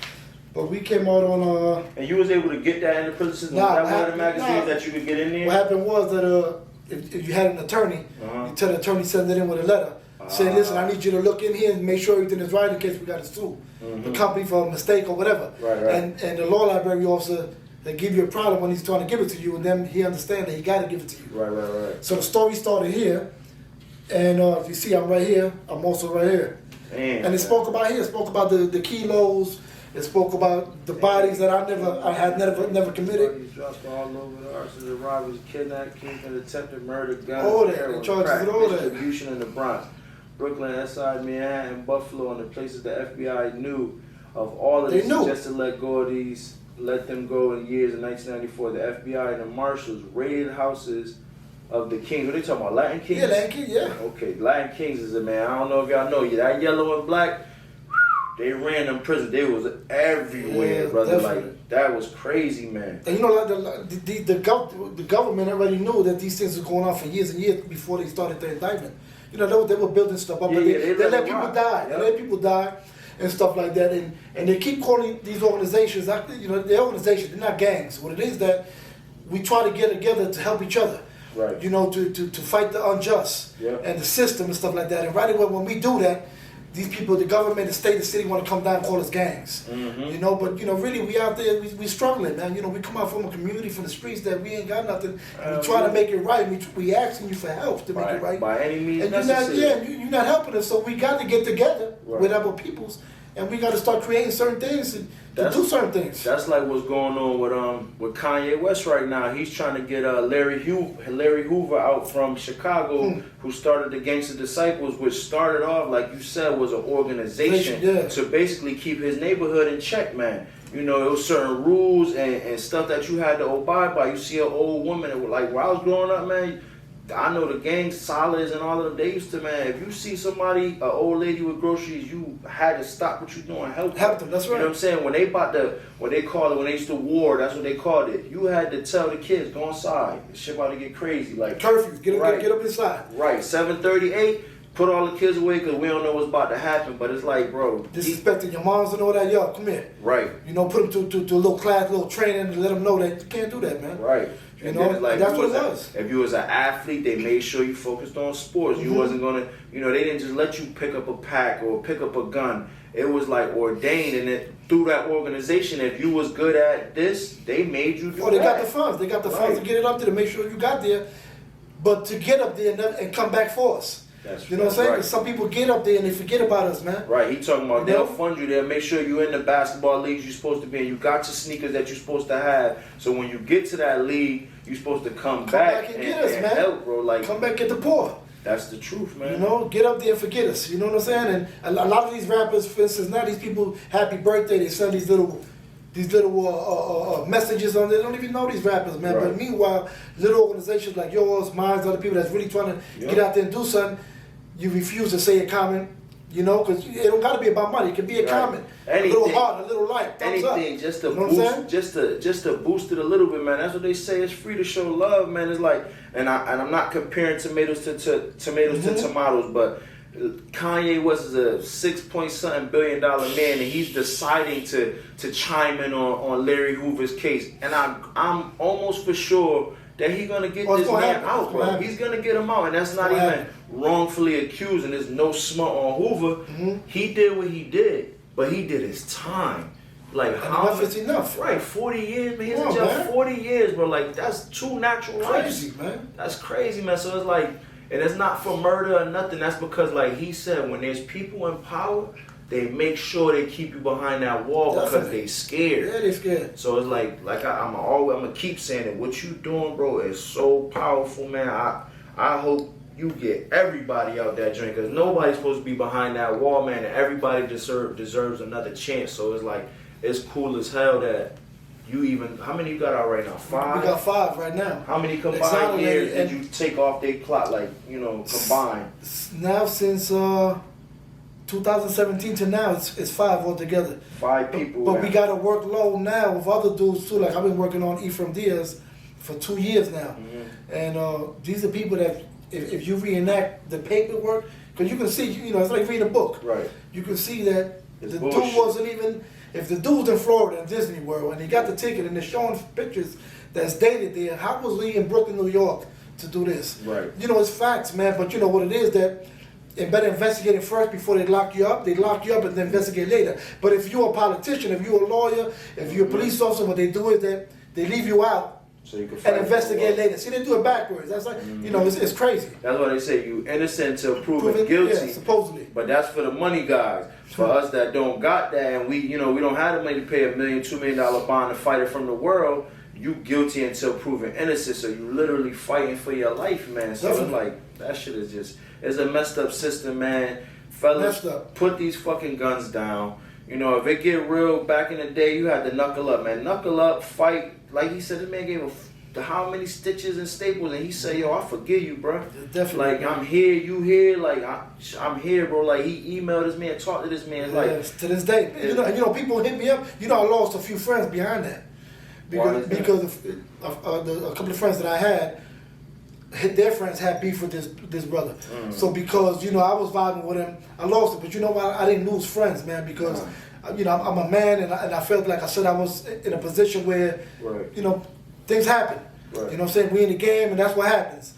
But we came out on. And you was able to get that in the prison system? Nah, was that one of the magazines that you could get in there? What happened was that if you had an attorney, you tell the attorney send it in with a letter saying, listen, I need you to look in here and make sure everything is right in case we got to sue the company for a mistake or whatever. Right. And the law library officer, they give you a problem when he's trying to give it to you, and then he understands that he got to give it to you. Right. So the story started here, and if you see, I'm right here. I'm also right here. Damn, and it spoke about here. It spoke about the kilos. It spoke about the bodies that I had never committed. Dropped all over the arson of robberies, kidnapping, kingpin, attempted murder, guns, all that. heroin, They charged crack, with all that. distribution in the Bronx, Brooklyn, SI, Manhattan, Buffalo, and the places the FBI knew of. All of this suggested let them go in years. In 1994, the FBI and the marshals raided houses of the kings. What are they talking about? Latin kings? Yeah, Latin kings, yeah. Okay, Latin kings is a man. I don't know if y'all know. That yellow and black, they ran them prisons. They was everywhere, Yeah, brother. definitely. Like, that was crazy, man. And you know, like the government already knew that these things were going on for years and years before they started the indictment. You know, they were building stuff up, but they let people die. They let people die and stuff like that. And they keep calling these organizations, you know, they're organizations, they're not gangs. What it is that we try to get together to help each other. Right. You know, to fight the unjust and the system and stuff like that. And right away when we do that, these people, the government, the state, the city want to come down and call us gangs. You know, but you know, really we out there, we struggling, man. You know, we come out from a community, from the streets that we ain't got nothing. And we try to make it right. We asking you for help to make it right. By any means and necessary. you're not helping us. So we got to get together with our peoples, and we got to start creating certain things to do certain things. That's like what's going on with Kanye West right now. He's trying to get Larry Hoover out from Chicago, who started the Gangsta Disciples, which started off, like you said, was an organization to basically keep his neighborhood in check, man. You know, it was certain rules and stuff that you had to abide by. You see an old woman, and like when I was growing up, man, I know the gang Solids and all of them, they used to, man, if you see somebody, an old lady with groceries, you had to stop what you doing, help them. That's right. You know what I'm saying? When they used to war, that's what they called it. You had to tell the kids, go inside. This shit about to get crazy. Like curfews, get up inside. Right, 7:38, put all the kids away because we don't know what's about to happen. But it's like, bro, disrespecting your moms and all that, yo, come here. Right. You know, put them to a little class, a little training, and let them know that you can't do that, man. Right. You know, like that's what it was. If you was an athlete, they made sure you focused on sports. You wasn't gonna, you know, they didn't just let you pick up a pack or pick up a gun. It was like ordained, and it through that organization, if you was good at this, they made you do that. They got the funds. They got the funds to get it up there to make sure you got there. But to get up there and come back for us. You know what I'm saying? Right. Some people get up there and they forget about us, man. Right. He talking about they'll fund you. They'll make sure you're in the basketball leagues you're supposed to be in. You got your sneakers that you're supposed to have. So when you get to that league, you're supposed to come back and get us, man. Help, bro. Like, come back, get the poor. That's the truth, man. You know, get up there and forget us. You know what I'm saying? And a lot of these rappers, for instance, now these people, happy birthday, they send these little messages on there. They don't even know these rappers, man. Right. But meanwhile, little organizations like yours, mine, other people that's really trying to get out there and do something, you refuse to say a comment, you know, because it don't got to be about money. It can be a comment, anything, a little heart, a little light, thumbs anything, up. Just to boost, just to boost it a little bit, man. That's what they say. It's free to show love, man. It's like, and I'm not comparing tomatoes to tomatoes, but Kanye West is a $6 billion man, and he's deciding to chime in on Larry Hoover's case, and I'm almost for sure that he's gonna get this man out, bro. He's gonna get him out, and that's not even wrongfully accused, and there's no smut on Hoover. He did what he did, but he did his time. Like, how enough is enough. Right, 40 years, man. He's in jail 40 years, bro. Like, that's 2 natural lives. Crazy, man. That's crazy, man. So it's like, and it's not for murder or nothing. That's because, like he said, when there's people in power, they make sure they keep you behind that wall because they scared. Yeah, they scared. So it's like I'm gonna keep saying it. What you doing, bro, is so powerful, man. I hope you get everybody out that drink, because nobody's supposed to be behind that wall, man. And everybody deserves another chance. So it's like, it's cool as hell that you even. How many you got out right now? 5. We got 5 right now. How many combined years did you take off their clock? Like, you know, combined. Now since 2017 to now, it's 5 altogether. 5 people. But we got to work low now with other dudes too. Like, I've been working on Ephraim Diaz for 2 years now. And these are people that, if you reenact the paperwork, because you can see, you know, it's like reading a book. Right. You can see that it's the bullshit. dude wasn't even, if the dude's in Florida in Disney World and he got the ticket and they're showing pictures that's dated there, how was he in Brooklyn, New York to do this? Right. You know, it's facts, man, but you know what it is that they better investigate it first before they lock you up. They lock you up and then investigate later. But if you're a politician, if you're a lawyer, if you're a police officer, what they do is that they leave you out so you can and investigate later. See, they do it backwards. That's like, you know, it's crazy. That's why they say you innocent till proven guilty. Yeah, supposedly. But that's for the money guys. For us that don't got that and we don't have the money to pay $1 million, $2 million bond to fight it from the world, you guilty until proven innocent. So you literally fighting for your life, man. So it's like, that shit is just, it's a messed up system, man. Fellas, put these fucking guns down. You know, if it get real, back in the day, you had to knuckle up, man. Knuckle up, fight. Like he said, this man gave how many stitches and staples, and he said, yo, I forgive you, bro. Definitely. Like, I'm here, you here. Like, I'm here, bro. Like, he emailed this man, talked to this man. Like, yes, to this day. You know, people hit me up. You know, I lost a few friends behind that. Because a couple of friends that I had, their friends had beef with this brother. So because, you know, I was vibing with him, I lost it. But you know what? I didn't lose friends, man, because, you know, I'm a man and I felt like I said I was in a position where, you know, things happen. You know what I'm saying? We in the game and that's what happens.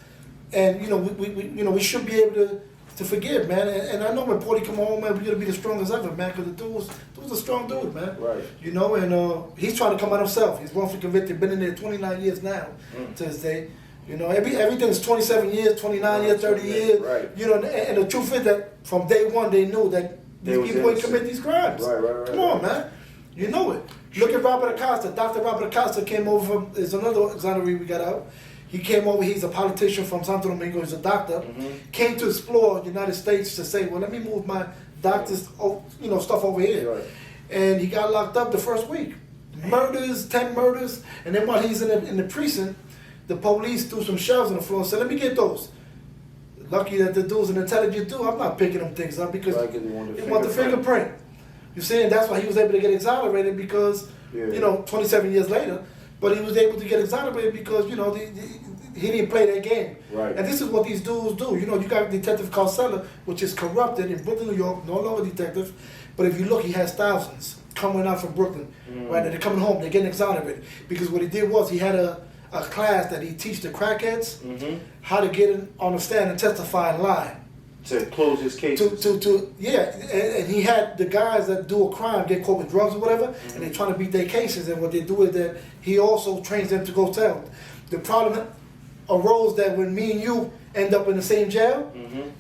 And, you know, we should be able to forgive, man. And I know when Porty come home, man, we're going to be the strongest ever, man, because the dude's a strong dude, man. Right. You know, and he's trying to come out himself. He's wrongfully convicted, been in there 29 years now to this day. You know, everything's 27 years, 29 years, 30 years. Right. You know, and the truth is that from day one, they knew that these people ain't commit these crimes. Right. Come on, man. You know it. Look at Robert Acosta. Dr. Robert Acosta came over from, there's another exoneree we got out. He came over, he's a politician from Santo Domingo, he's a doctor. Came to explore the United States to say, well, let me move my doctor's stuff over here. Right. And he got locked up the first week. Murders, 10 murders, and then while he's in the precinct, the police threw some shells on the floor and said, let me get those. Lucky that the dude's an intelligent dude, I'm not picking them things up because he want the fingerprint. You see, and that's why he was able to get exonerated because, 27 years later, but he was able to get exonerated because, you know, he didn't play that game. Right. And this is what these dudes do. You know, you got Detective Carcella, which is corrupted in Brooklyn, New York, no longer detective, but if you look, he has thousands coming out from Brooklyn, right? They're coming home, they're getting exonerated. Because what he did was he had a class that he teach the crackheads how to get on the stand and testify and lie. To close his case. And he had the guys that do a crime get caught with drugs or whatever, and they're trying to beat their cases. And what they do is that he also trains them to go tell. The problem arose that when me and you end up in the same jail,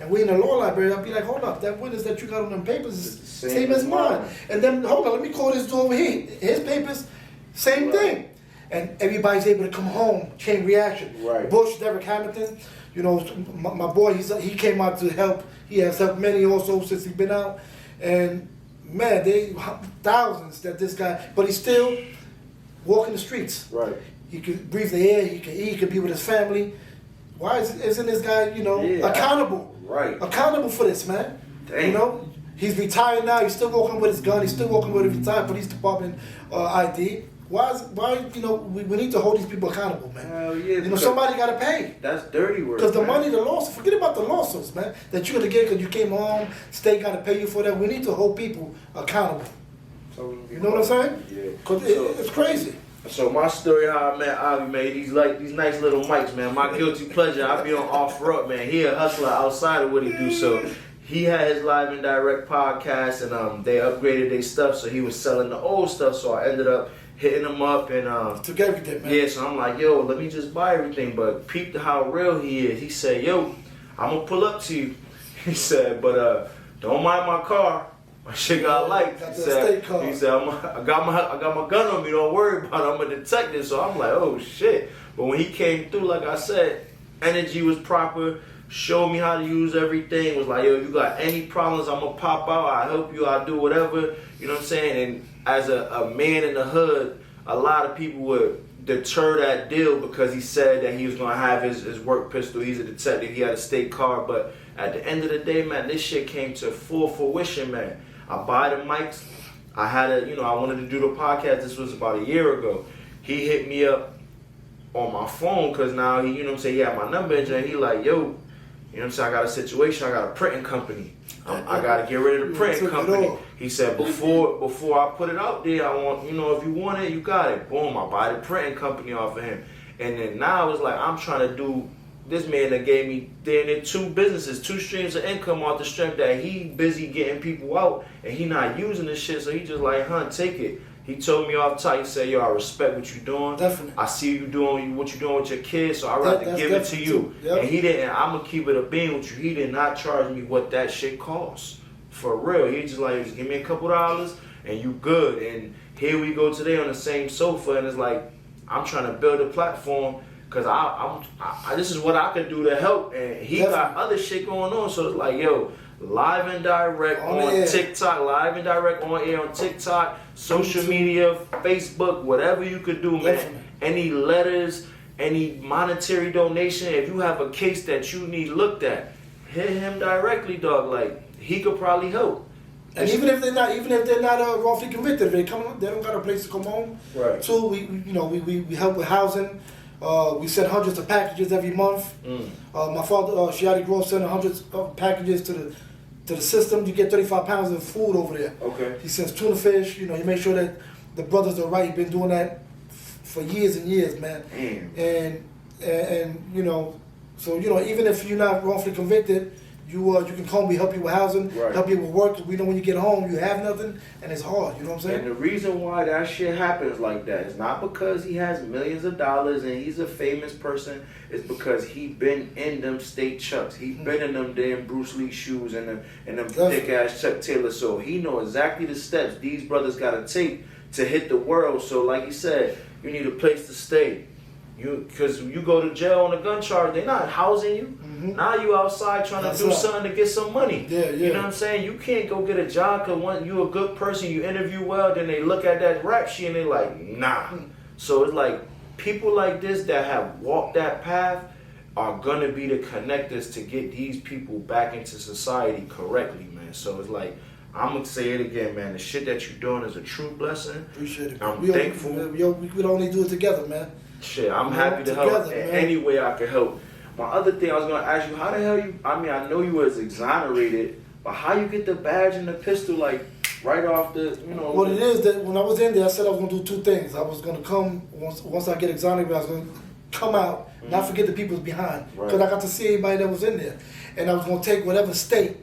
and we in the law library, I'll be like, hold up, that witness that you got on them papers is same as mine. And then hold on, let me call this dude over here. His papers, same thing. And everybody's able to come home, chain reaction. Right. Bush, Derek Hamilton, you know, my boy, he came out to help. He has helped many also since he's been out. And man, they thousands that this guy, but he's still walking the streets. Right. He can breathe the air, he can eat, he can be with his family. Why isn't this guy, you know, accountable? Right. Accountable for this, man. Damn. You know, he's retired now, he's still walking with his gun, he's still walking with a retired police department ID. Why, you know, we need to hold these people accountable, man. Hell yeah. You know, somebody got to pay. That's dirty work. Because the money, the lawsuits, forget about the lawsuits, man, that you're going to get because you came home, state got to pay you for that. We need to hold people accountable. You know what I'm saying? Yeah. Because it's crazy. So my story, how I met Avi, man, these nice little mics, man. My guilty pleasure, I be on Off-Road, man. He a hustler outside of what he do, so he had his live and direct podcast, and they upgraded their stuff, so he was selling the old stuff, so I ended up hitting him up and took everything, man. Yeah, so I'm like, yo, let me just buy everything, but peep how real he is. He said, yo, I'm gonna pull up to you. He said, but don't mind my car. My shit got lights. He said, I got my gun on me. Don't worry about it. I'm a detective. So I'm like, oh shit. But when he came through, like I said, energy was proper. Showed me how to use everything. Was like, yo, you got any problems, I'm gonna pop out. I help you. I do whatever. You know what I'm saying? And as a man in the hood, a lot of people would deter that deal because he said that he was gonna have his work pistol. He's a detective. He had a state car. But at the end of the day, man, this shit came to full fruition, man. I buy the mics. I wanted to do the podcast. This was about a year ago. He hit me up on my phone because now he, you know what I'm saying, he had my number and he like, yo, you know what I'm saying, I got a situation. I got a printing company. I gotta get rid of the print company. He said before I put it out there, I want, if you want it, you got it. Boom, I buy the printing company off of him. And then now it's like I'm trying to do. This man that gave me damn 2 businesses, 2 streams of income off the strength that he busy getting people out and he not using this shit. So he just like, take it. He told me off top, he said, yo, I respect what you doing. Definitely. I see you doing what you doing with your kids, so I'd rather give it to you. Yep. And he didn't, I'm going to keep it a bean with you. He did not charge me what that shit costs. For real. He just like, give me a couple dollars and you good. And here we go today on the same sofa and it's like, I'm trying to build a platform because I this is what I could do to help. And he got other shit going on. So it's like, yo, live and direct on TikTok, live and direct on air on TikTok, social media, Facebook, whatever you could do, man. Definitely. Any letters, any monetary donation, if you have a case that you need looked at, hit him directly, dog. Like he could probably help. And even if they're not wrongfully convicted, if they don't got a place to come home. Right. So we help with housing. We send hundreds of packages every month. My father, Avi Gross, sent hundreds of packages to the system. You get 35 pounds of food over there. Okay. He sends tuna fish. He make sure that the brothers are right. He's been doing that for years and years, man. And so even if you're not wrongfully convicted, you can come. We help you with housing, help you with work. We know when you get home, you have nothing, and it's hard. You know what I'm saying? And the reason why that shit happens like that is not because he has millions of dollars and he's a famous person. It's because he been in them state chucks. He been in them damn Bruce Lee shoes and them thick ass Chuck Taylor. So he know exactly the steps these brothers gotta take to hit the world. So like he said, you need a place to stay. Because you go to jail on a gun charge, they're not housing you. Now you outside trying to do something to get some money. You know what I'm saying? You can't go get a job because you a good person, you interview well, then they look at that rap sheet and they like, nah. So it's like people like this that have walked that path are going to be the connectors to get these people back into society correctly, man. So it's like, I'm going to say it again, man. The shit that you're doing is a true blessing. Appreciate it. I'm thankful. We could only do it together, man. Shit, I'm happy to help in any way I can help. My other thing I was going to ask you, how the hell I know you was exonerated, but how you get the badge and the pistol, like, right off the, What it is that when I was in there, I said I was going to do 2 things. I was going to come, once I get exonerated, I was going to come out, not forget the people's behind. Because I got to see everybody that was in there. And I was going to take whatever state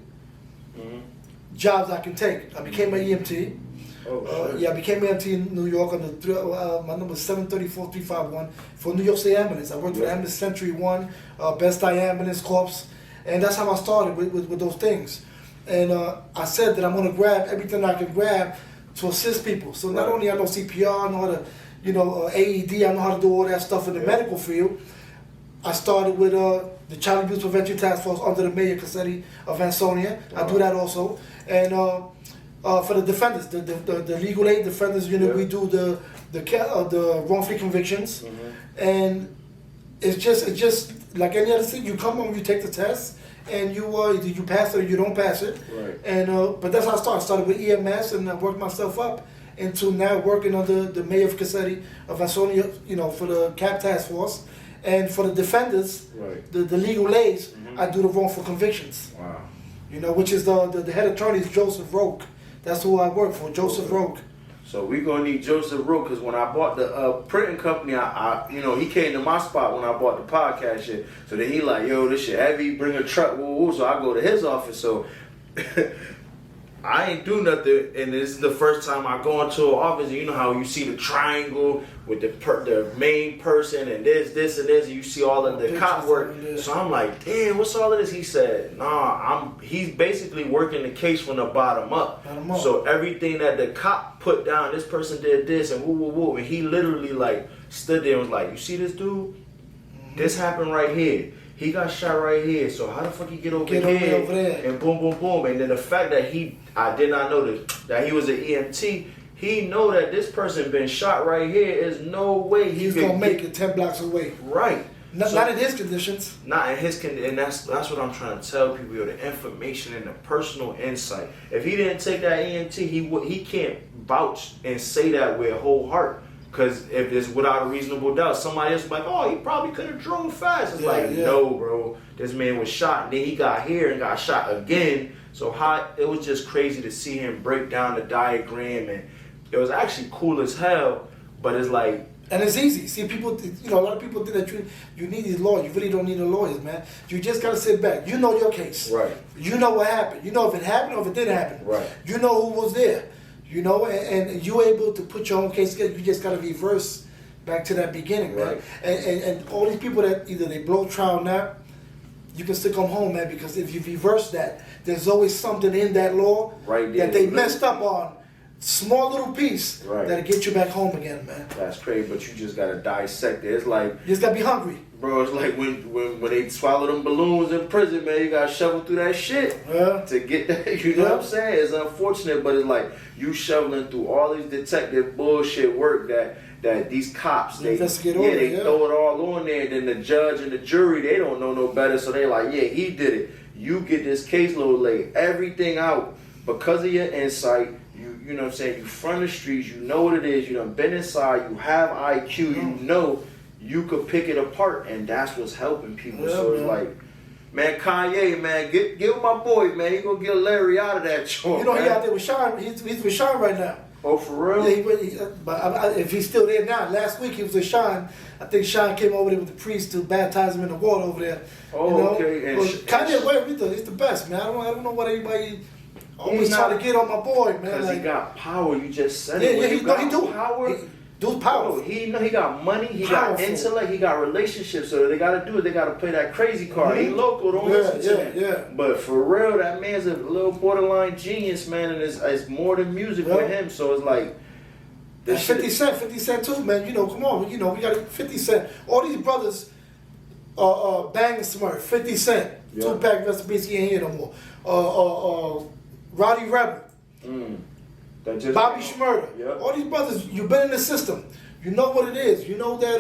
jobs I can take. I became an EMT. I became an EMT in New York. My number is 734-351 for New York State Ambulance. I worked for Ambulance Century 1, Best Eye Ambulance Corps, and that's how I started with those things. And I said that I'm going to grab everything I can grab to assist people. So not only I know CPR, I know how to, AED, I know how to do all that stuff in the medical field. I started with the Child Abuse Prevention Task Force under the Mayor Cassetti of Ansonia. I do that also. And for the defenders, the legal aid defenders unit, we do the wrongfully convictions, and it's just like any other thing. You come home, you take the test, and you pass it or you don't pass it. And but that's how I started. I started with EMS, and I worked myself up into now working under the Mayor of Cassetti of Ansonia, for the CAP Task Force, and for the defenders, the legal aids, I do the wrongful convictions. Wow. Which is the head attorney is Joseph Roque. That's who I work for, Joseph Roque. So we're gonna need Joseph Roque because when I bought the printing company, I he came to my spot when I bought the podcast shit. So then he like, yo, this shit heavy, bring a truck, woo. So I go to his office. So I ain't do nothing, and this is the first time I go into an office. And you know how you see the triangle with the main person and this, and you see all of the cop work. So I'm like, damn, what's all of this? He said, nah, he's basically working the case from the bottom up. So everything that the cop put down, this person did this and woo, and he literally like stood there and was like, you see this dude? This happened right here. He got shot right here, so how the fuck he get over here? And boom. And then the fact that I did not know that he was an EMT, he know that this person been shot right here. Is no way he's gonna make it 10 blocks away. Right. Not in his conditions. Not in his conditions, and that's what I'm trying to tell people. The information and the personal insight. If he didn't take that EMT, he can't vouch and say that with whole heart. Because if it's without a reasonable doubt, somebody else like, oh, he probably could have drove fast. It's no, bro. This man was shot, and then he got here and got shot again. So it was just crazy to see him break down the diagram, and it was actually cool as hell. But it's like, and it's easy. See, people, a lot of people think that you need these lawyers. You really don't need the lawyers, man. You just gotta sit back. You know your case. Right. You know what happened. You know if it happened or if it didn't happen. Right. You know who was there. You know, and you're able to put your own case together. You just gotta reverse back to that beginning, man. Right. And all these people that either they blow trial now, you can still come home, man, because if you reverse that, there's always something in that law that they messed up on. Small little piece that'll get you back home again, man. That's crazy, but you just gotta dissect it. It's like, you just gotta be hungry. Bro, it's like when they swallow them balloons in prison, man, you gotta shovel through that shit to get that. You know what I'm saying? It's unfortunate, but it's like you shoveling through all these detective bullshit work that these cops, they throw it all on there, and then the judge and the jury, they don't know no better, so they like, yeah, he did it. You get this caseload laid, everything out because of your insight. You know what I'm saying? You from the streets, you know what it is, you done been inside, you have IQ, you know you could pick it apart, and that's what's helping people. So it's like, man, Kanye, man, get with my boy, man. He gonna get Larry out of that joint. You know, he out there with Sean. He's with Sean right now. Oh, for real? Yeah, but if he's still there now, last week he was with Sean. I think Sean came over there with the priest to baptize him in the water over there. Oh, you know? okay. And Kanye, he's the best, man. I don't know what anybody always trying to get on my boy, man. Because he got power. You just said it. He do power. Dude's powerful. He got money, he got intellect, he got relationships. So they gotta do it. They gotta play that crazy card. He local, don't listen to him. Yeah. But for real, that man's a little borderline genius, man, and it's more than music with him. So it's like, 50 Cent too, man. You know, come on, we got 50 Cent. All these brothers, Bang Smurf, 50 Cent, Tupac, rest in peace, he ain't here no more. Roddy Rebel. Bobby Shmurda. All these brothers, you've been in the system. You know what it is. You know that,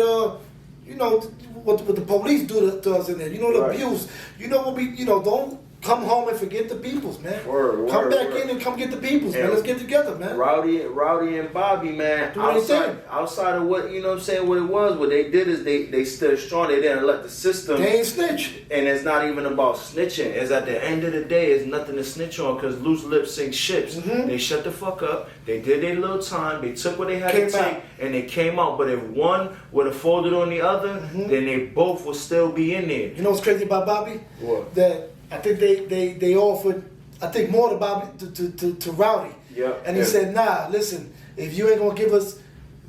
you know what the police do to us in there. You know the abuse. You know what don't come home and forget the peoples, man. Come back in and come get the peoples, man. Let's get together, man. Rowdy and Bobby, man, outside of what, you know what I'm saying, what it was, what they did is they stood strong. They didn't let the system. They ain't snitch. And it's not even about snitching. It's at the end of the day, it's nothing to snitch on because loose lips sink ships. They shut the fuck up. They did their little time. They took what they had to take and they came out. But if one would have folded on the other, then they both would still be in there. You know what's crazy about Bobby? What? That I think they offered, I think more to Bobby to Rowdy. Yeah. And he said, nah, listen, if you ain't gonna give us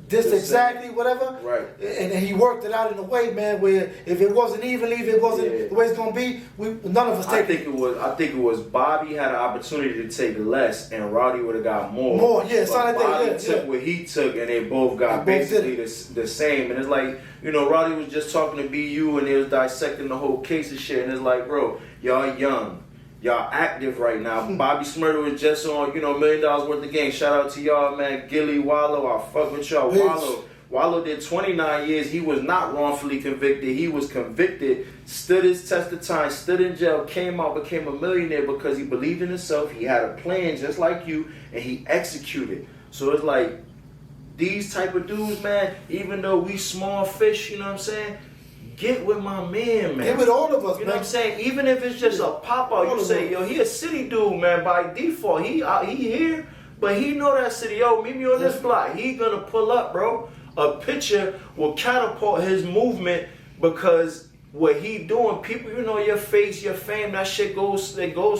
this exactly, whatever. Right. And he worked it out in a way, man, where if it wasn't evenly, if it wasn't the way it's gonna be, none of us take it. I think it was Bobby had an opportunity to take less, and Rowdy would have got more. More, yeah. Bobby took what he took, and they both got basically the same. And it's like, you know, Rowdy was just talking to BU, and they was dissecting the whole case and shit. And it's like, bro, y'all young. Y'all active right now. Bobby Shmurda was just on, you know, $1 million worth of game. Shout out to y'all, man. Gilly, Wallow, I fuck with y'all. Wallow did 29 years. He was not wrongfully convicted. He was convicted, stood his test of time, stood in jail, came out, became a millionaire because he believed in himself. He had a plan just like you, and he executed. So it's like, these type of dudes, man, even though we small fish, you know what I'm saying? Get with my man. Get with all of us, man. You know what I'm saying? Even if it's just a pop-out, you say, yo, he a city dude, man, by default. He here, but he know that city. Yo, meet me on this block. He gonna pull up, bro. A picture will catapult his movement because what he doing, people, you know, your face, your fame, that shit goes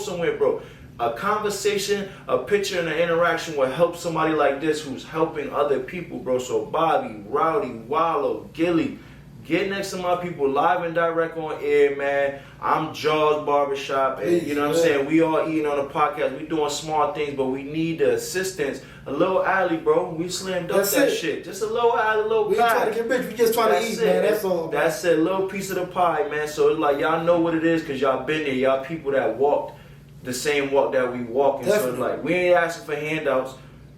somewhere, bro. A conversation, a picture, and an interaction will help somebody like this who's helping other people, bro. So Bobby, Rowdy, Wallow, Gilly, get next to my people live and direct on air, man. I'm Jaws Barbershop, and you know what I'm saying? We all eating on the podcast. We doing small things, but we need the assistance. A little alley, bro. We slammed up that shit. Just a little alley, a little we ain't trying to get rich. We just trying to eat, man. That's all. That's it. A little piece of the pie, man. So it's like y'all know what it is because y'all been there. Y'all people that walked the same walk that we walking. So it's like we ain't asking for handouts.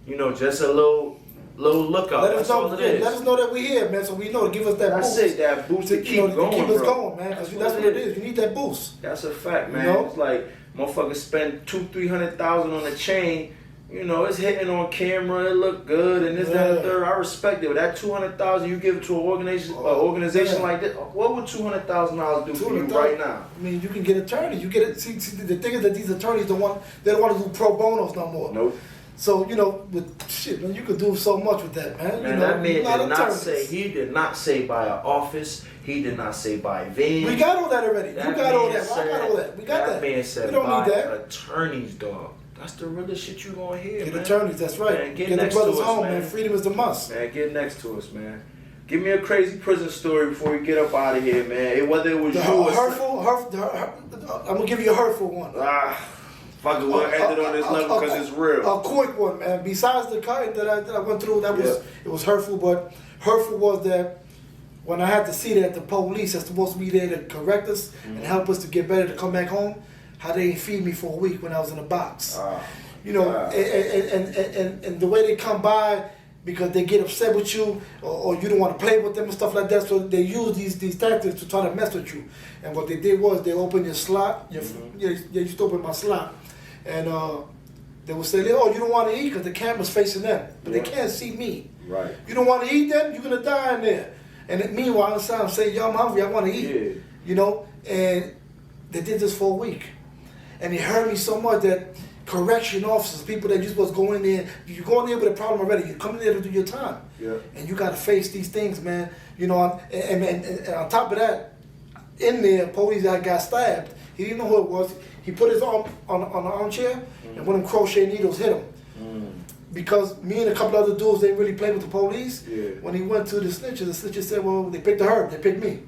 You know, just a little lookout. Let us know that we here, man, so we know to give us that boost. That's it, that boost to keep going, keep us going, man. That's what it is. You need that boost. That's a fact, man. You know? It's like motherfuckers spend $200,000-$300,000 on a chain, You know, it's hitting on camera. It look good, and this, that, and the third. I respect it. But that $200,000 you give it to an organization like this, what would $200,000 do for you right now? I mean, you can get attorneys. You get it. See, the thing is that these attorneys don't want to do pro bonos no more. Nope. So with shit, man, you could do so much with that, man. Man, that man did not say. He did not say buy an office. He did not say buy vans. We got all that already. You got all that. I got all that. We got that. That man said we don't buy need that. attorneys, dog. That's the realest shit you gonna hear, Get man. attorneys, that's right. Man, get next the brothers to us, home, man. Freedom is the must. Man, get next to us, man. Give me a crazy prison story before we get up out of here, man. Whether it was you or I'm gonna give you a hurtful one. Fuck it, we'll end it on this level because it's real. A quick one, man. Besides the cut that I went through, it was hurtful, but hurtful was that when I had to see that the police are supposed to be there to correct us and help us to get better to come back home, how they didn't feed me for a week when I was in a box. And the way they come by because they get upset with you or you don't want to play with them and stuff like that, so they use these tactics to try to mess with you. And what they did was they opened your slot. They used to open my slot, and they would say, "Oh, you don't want to eat because the camera's facing them, but they can't see me. Right? You don't want to eat, then you're gonna die in there." And meanwhile, inside I'm saying, "Yo, I'm hungry. I want to eat." And they did this for a week, and it hurt me so much that correction officers, people that you're supposed to go in there, you go in there with a problem already. You come in there to do your time, and you got to face these things, man. And on top of that, in there, police guy got stabbed. He didn't know who it was. He put his arm on the armchair, and one of them crochet needles hit him. Because me and a couple other dudes didn't really play with the police. When he went to the snitches said, "Well, they picked the herb. They picked me."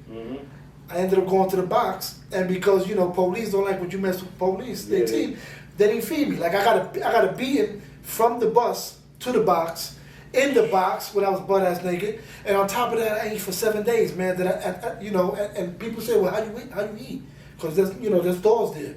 I ended up going to the box, and because police don't like when you mess with police, they didn't feed me. Like I got a beating from the bus to the box, in the box when I was butt ass naked, and on top of that, I ate for 7 days, man. And people say, "Well, how you eat? How you eat?" Because there's doors there.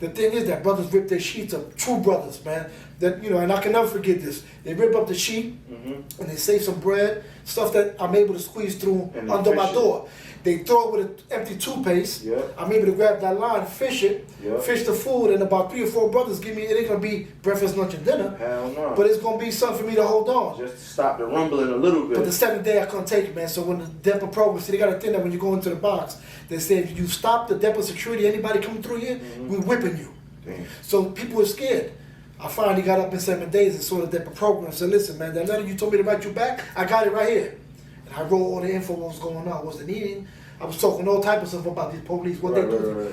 The thing is that brothers rip their sheets up. True brothers, man. That and I can never forget this. They rip up the sheet and they save some bread, stuff that I'm able to squeeze through under my door. They throw it with an empty toothpaste. I'm able to grab that line, fish it, fish the food, and about 3 or 4 brothers give me. It ain't gonna be breakfast, lunch, and dinner. Hell no. But it's gonna be something for me to hold on. Just to stop the rumbling a little bit. But the 7th day I couldn't take it, man. So when the depot program, see, they got a thing that when you go into the box, they say if you stop the depot security, anybody coming through here, we're whipping you. Damn. So people were scared. I finally got up in 7 days and saw the depot program and said, "Listen, man, that letter you told me to write you back, I got it right here." And I wrote all the info what was going on. I wasn't eating. I was talking all type of stuff about these police, what they do.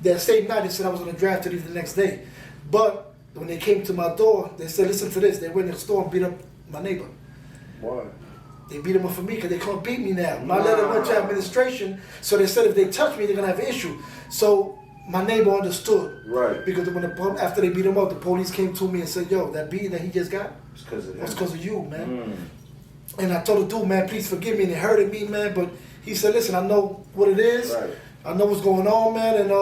That same night, they said I was going to draft it the next day. But when they came to my door, they said, "Listen to this." They went in the store and beat up my neighbor. Why? They beat him up for me because they couldn't beat me now. My letter went to administration, so they said if they touch me, they're going to have an issue. So my neighbor understood. Right. Because after they beat him up, the police came to me and said, "Yo, that beating that he just got, it's because of you, man." And I told the dude, "Man, please forgive me." And it hurted me, man. But he said, "Listen, I know what it is. Right. I know what's going on, man." And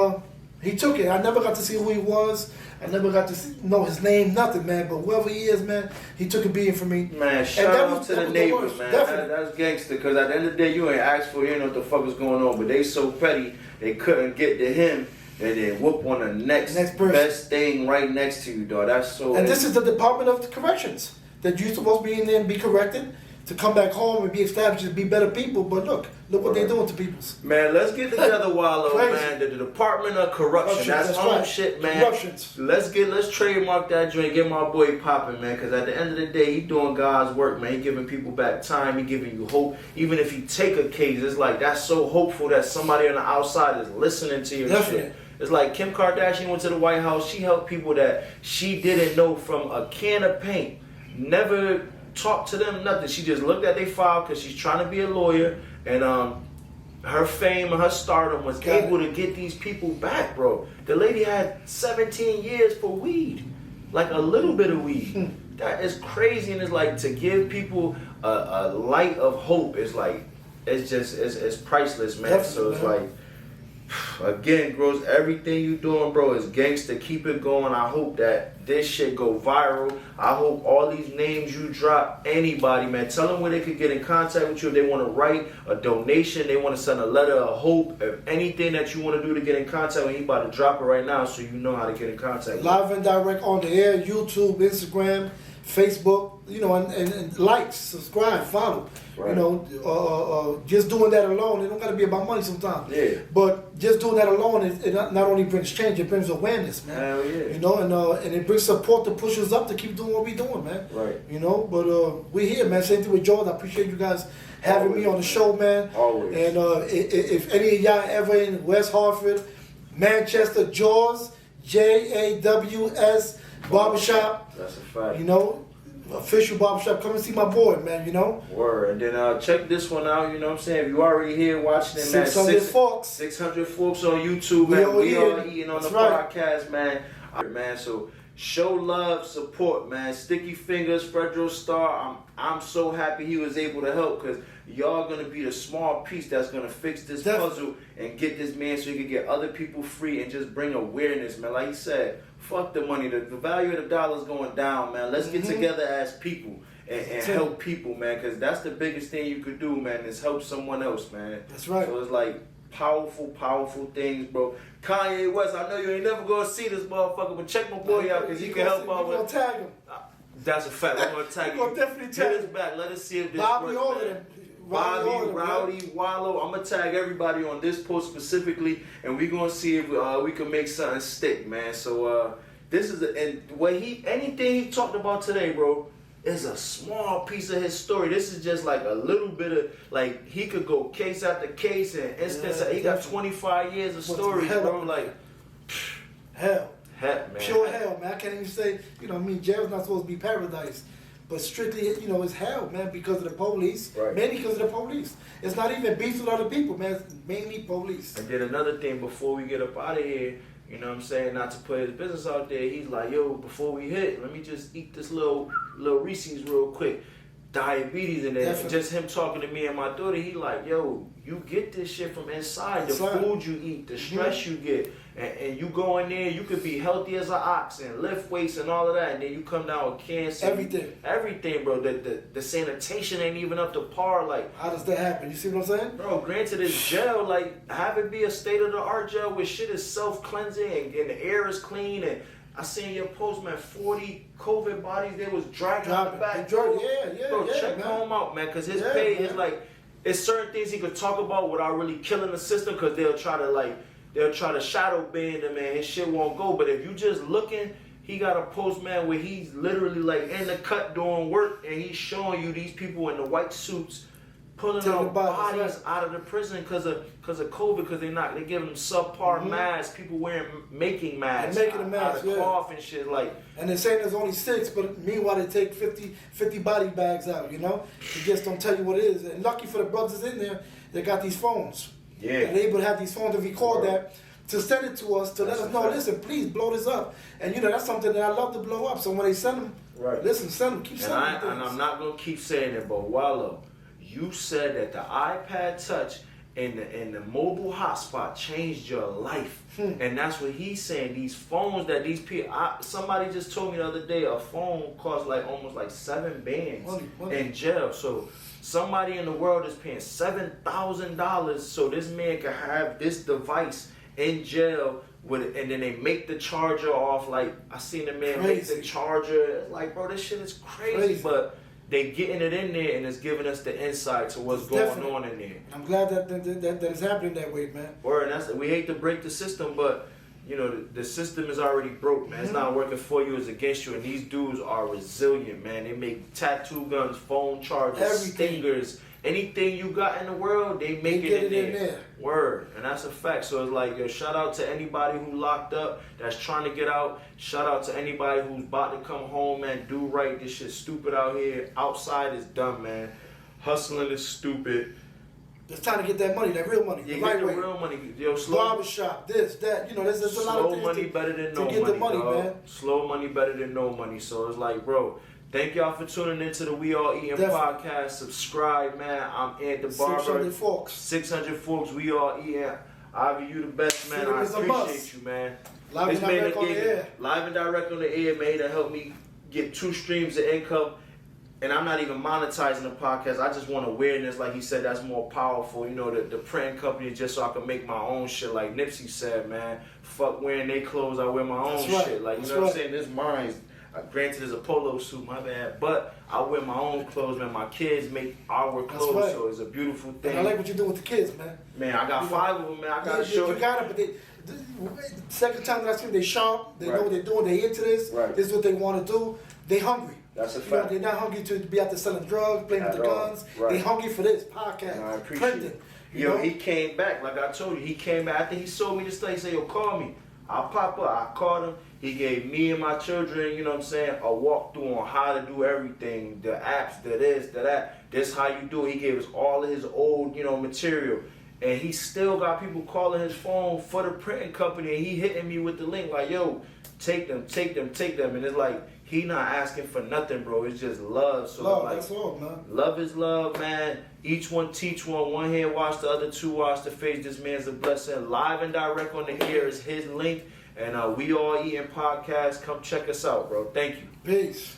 he took it. I never got to see who he was. I never got to know his name, nothing, man. But whoever he is, man, he took a beating from me. Man, shout out to the neighbors, man. That's gangster. Because at the end of the day, you ain't asked for it. You know what the fuck is going on. But they so petty, they couldn't get to him. And then whoop on the next best thing right next to you, dog. That's so. And this is the Department of Corrections that you're supposed to be in there and be corrected, to come back home and be established and be better people. But look what they're doing to people. Man, let's get together, Wallow, man. The Department of Corruption. That's home shit, man. Corruptions. Let's trademark that joint, get my boy popping, man. Because at the end of the day, he doing God's work, man. He giving people back time. He giving you hope. Even if you take a case, it's like that's so hopeful that somebody on the outside is listening to your shit. It's like Kim Kardashian went to the White House. She helped people that she didn't know from a can of paint. Never talked to them, nothing. She just looked at their file because she's trying to be a lawyer. And her fame and her stardom was able to get these people back, bro. The lady had 17 years for weed. Like a little bit of weed. That is crazy. And it's like to give people a light of hope is like, it's priceless, man. So it's like, Again, Gross, everything you doing, bro, is gangsta. Keep it going. I hope that this shit go viral. I hope all these names you drop, anybody, man, tell them where they could get in contact with you if they want to write a donation, they want to send a letter of hope, if anything that you want to do to get in contact with, you about to drop it right now so you know how to get in contact. Live and direct on the air, YouTube, Instagram, Facebook, you know, and likes, subscribe, follow. Right. You know, just doing that alone, it don't got to be about money sometimes. Yeah. But just doing that alone, it not only brings change, it brings awareness, man. Hell yeah. You know, and it brings support to push us up to keep doing what we doing, man. Right. You know, but we here, man. Same thing with George. I appreciate you guys having me on the show, man. Always. And if any of y'all ever in West Hartford, Manchester, Jaws, JAWS Barbershop. That's a fact. You know, official barbershop. Come and see my boy, man. You know. Word. And then check this one out. You know what I'm saying? If you already here watching it, man. 600 folks. 600 folks on YouTube, man. We are eating on That's the right. podcast, man. All right, man. So show love, support, man. Sticky Fingers, Fredro Star. I'm so happy he was able to help because y'all gonna be the small piece that's gonna fix this puzzle and get this man so he can get other people free and just bring awareness, man. Like he said, fuck the money. The value of the dollar is going down, man. Let's get together as people and help people, man, because that's the biggest thing you could do, man, is help someone else, man. That's right. So it's like powerful things, bro. Kanye West, I know you ain't never gonna see this motherfucker, but check my boy out because he can help out with. We're gonna tag him. That's a fact. We're gonna tag We're gonna definitely tag him. him. Back. Let us see if this Bobby, works, all of man. them. Bobby, Rowdy, Wallow. I'm gonna tag everybody on this post specifically, and we gonna see if we can make something stick, man. So this is anything he talked about today, bro, is a small piece of his story. This is just like a little bit of like he could go case after case and instance. He got 25 years of stories, bro. Like hell, man. Pure hell, man. I can't even say, you know, I mean, jail's not supposed to be paradise. But strictly, you know, it's hell, man, because of the police. Right. Mainly because of the police. It's not even beef with other people, man. It's mainly police. And then another thing, before we get up out of here, you know what I'm saying, not to put his business out there, he's like, yo, before we hit, let me just eat this little Reese's real quick. Diabetes, and then Definitely. just him talking to me and my daughter, he like, yo, you get this shit from inside. The food you eat, the stress you get, and you go in there, you could be healthy as an ox and lift weights and all of that, and then you come down with cancer. Everything, bro. The sanitation ain't even up to par. Like, how does that happen? You see what I'm saying? Bro, granted, it's jail. Like, have it be a state-of-the-art jail where shit is self-cleansing and the air is clean. And I seen your post, man, 40 COVID bodies they was dragging out the back. Bro, Check him out, man, because his pay is like, it's certain things he could talk about without really killing the system, because they'll try to shadow ban him, and his shit won't go. But if you just looking, he got a post, man, where he's literally like in the cut doing work, and he's showing you these people in the white suits pulling out bodies out of the prison because of COVID, because they're giving them subpar masks. People making masks, making a mask, out of cloth and shit, like. And they're saying there's only 6, but meanwhile they take 50 body bags out. You know, they just don't tell you what it is. And lucky for the brothers in there, they got these phones. Yeah, and they're able to have these phones to record that, to send it to us, to let us know. Listen, please blow this up. And you know that's something that I love to blow up. So when they send them, listen, send them, keep sending them. And I'm not gonna keep saying it, but Wallow, you said that the iPad Touch and the mobile hotspot changed your life. And that's what he's saying. These phones that these people, somebody just told me the other day, a phone costs like almost like 7 bands in jail. So somebody in the world is paying $7,000 so this man can have this device in jail with it, and then they make the charger off. Like, I seen the man make the charger. It's like, bro, this shit is crazy. But they getting it in there, and it's giving us the insight to what's going on in there. I'm glad that it's happening that way, man. Word, and we hate to break the system, but you know the system is already broke, man. It's not working for you; it's against you. And these dudes are resilient, man. They make tattoo guns, phone chargers, stingers, anything you got in the world, they make it in there. Word, and that's a fact. So it's like, yo, shout out to anybody who locked up that's trying to get out. Shout out to anybody who's about to come home, man. Do right. This shit's stupid out here. Outside is dumb, man. Hustling is stupid. It's time to get that money, that real money. Yeah, get the real money. Yo, barbershop, this, that. You know, there's a lot of things money better than no get money, the money, man. Slow money better than no money. So it's like, bro, thank y'all for tuning into the We All Eatin podcast. Subscribe, man. I'm Ant the Barber. 600 folks. 600 folks. We All Eatin. Avi, you the best, man. Freedom I is a must. appreciate you, man. Live This and man direct that on the gave me air. live and direct on the air, man, to help me get 2 streams of income. And I'm not even monetizing the podcast. I just want awareness, like he said, that's more powerful. You know, the printing company just so I can make my own shit. Like Nipsey said, man, fuck wearing their clothes, I wear my own That's right. shit. Like, you That's know what right. I'm saying? This mine. Granted, it's a polo suit, my bad. But I wear my own clothes, man. My kids make our clothes, right. so it's a beautiful thing. And I like what you do with the kids, man. Man, I got 5 of them, man. I got to Yeah, show you got it, but the second time that I see them, they sharp. They know Right. what they're doing. They into this. Right. This is what they want to do. They hungry. That's a You know, fact. they're not hungry to be out there selling drugs, playing with At the all. guns. Right. They hungry for this podcast, And I appreciate printing. it. You Yo, know? he came back, like I told you. He came back after he sold me the stuff. He said, yo, call me. I'll pop up. I called him. He gave me and my children, you know what I'm saying, a walkthrough on how to do everything. The apps, the this, the that. This how you do it. He gave us all of his old, you know, material. And he still got people calling his phone for the printing company. And he hitting me with the link like, yo, take them, take them, take them. And it's like, he not asking for nothing, bro. It's just love. So Love, like, that's all, man. love is love, man. Each one teach one. One hand wash the other, 2 wash the face. This man's a blessing. Live and direct on the air is his link. And we all eating podcast. Come check us out, bro. Thank you. Peace.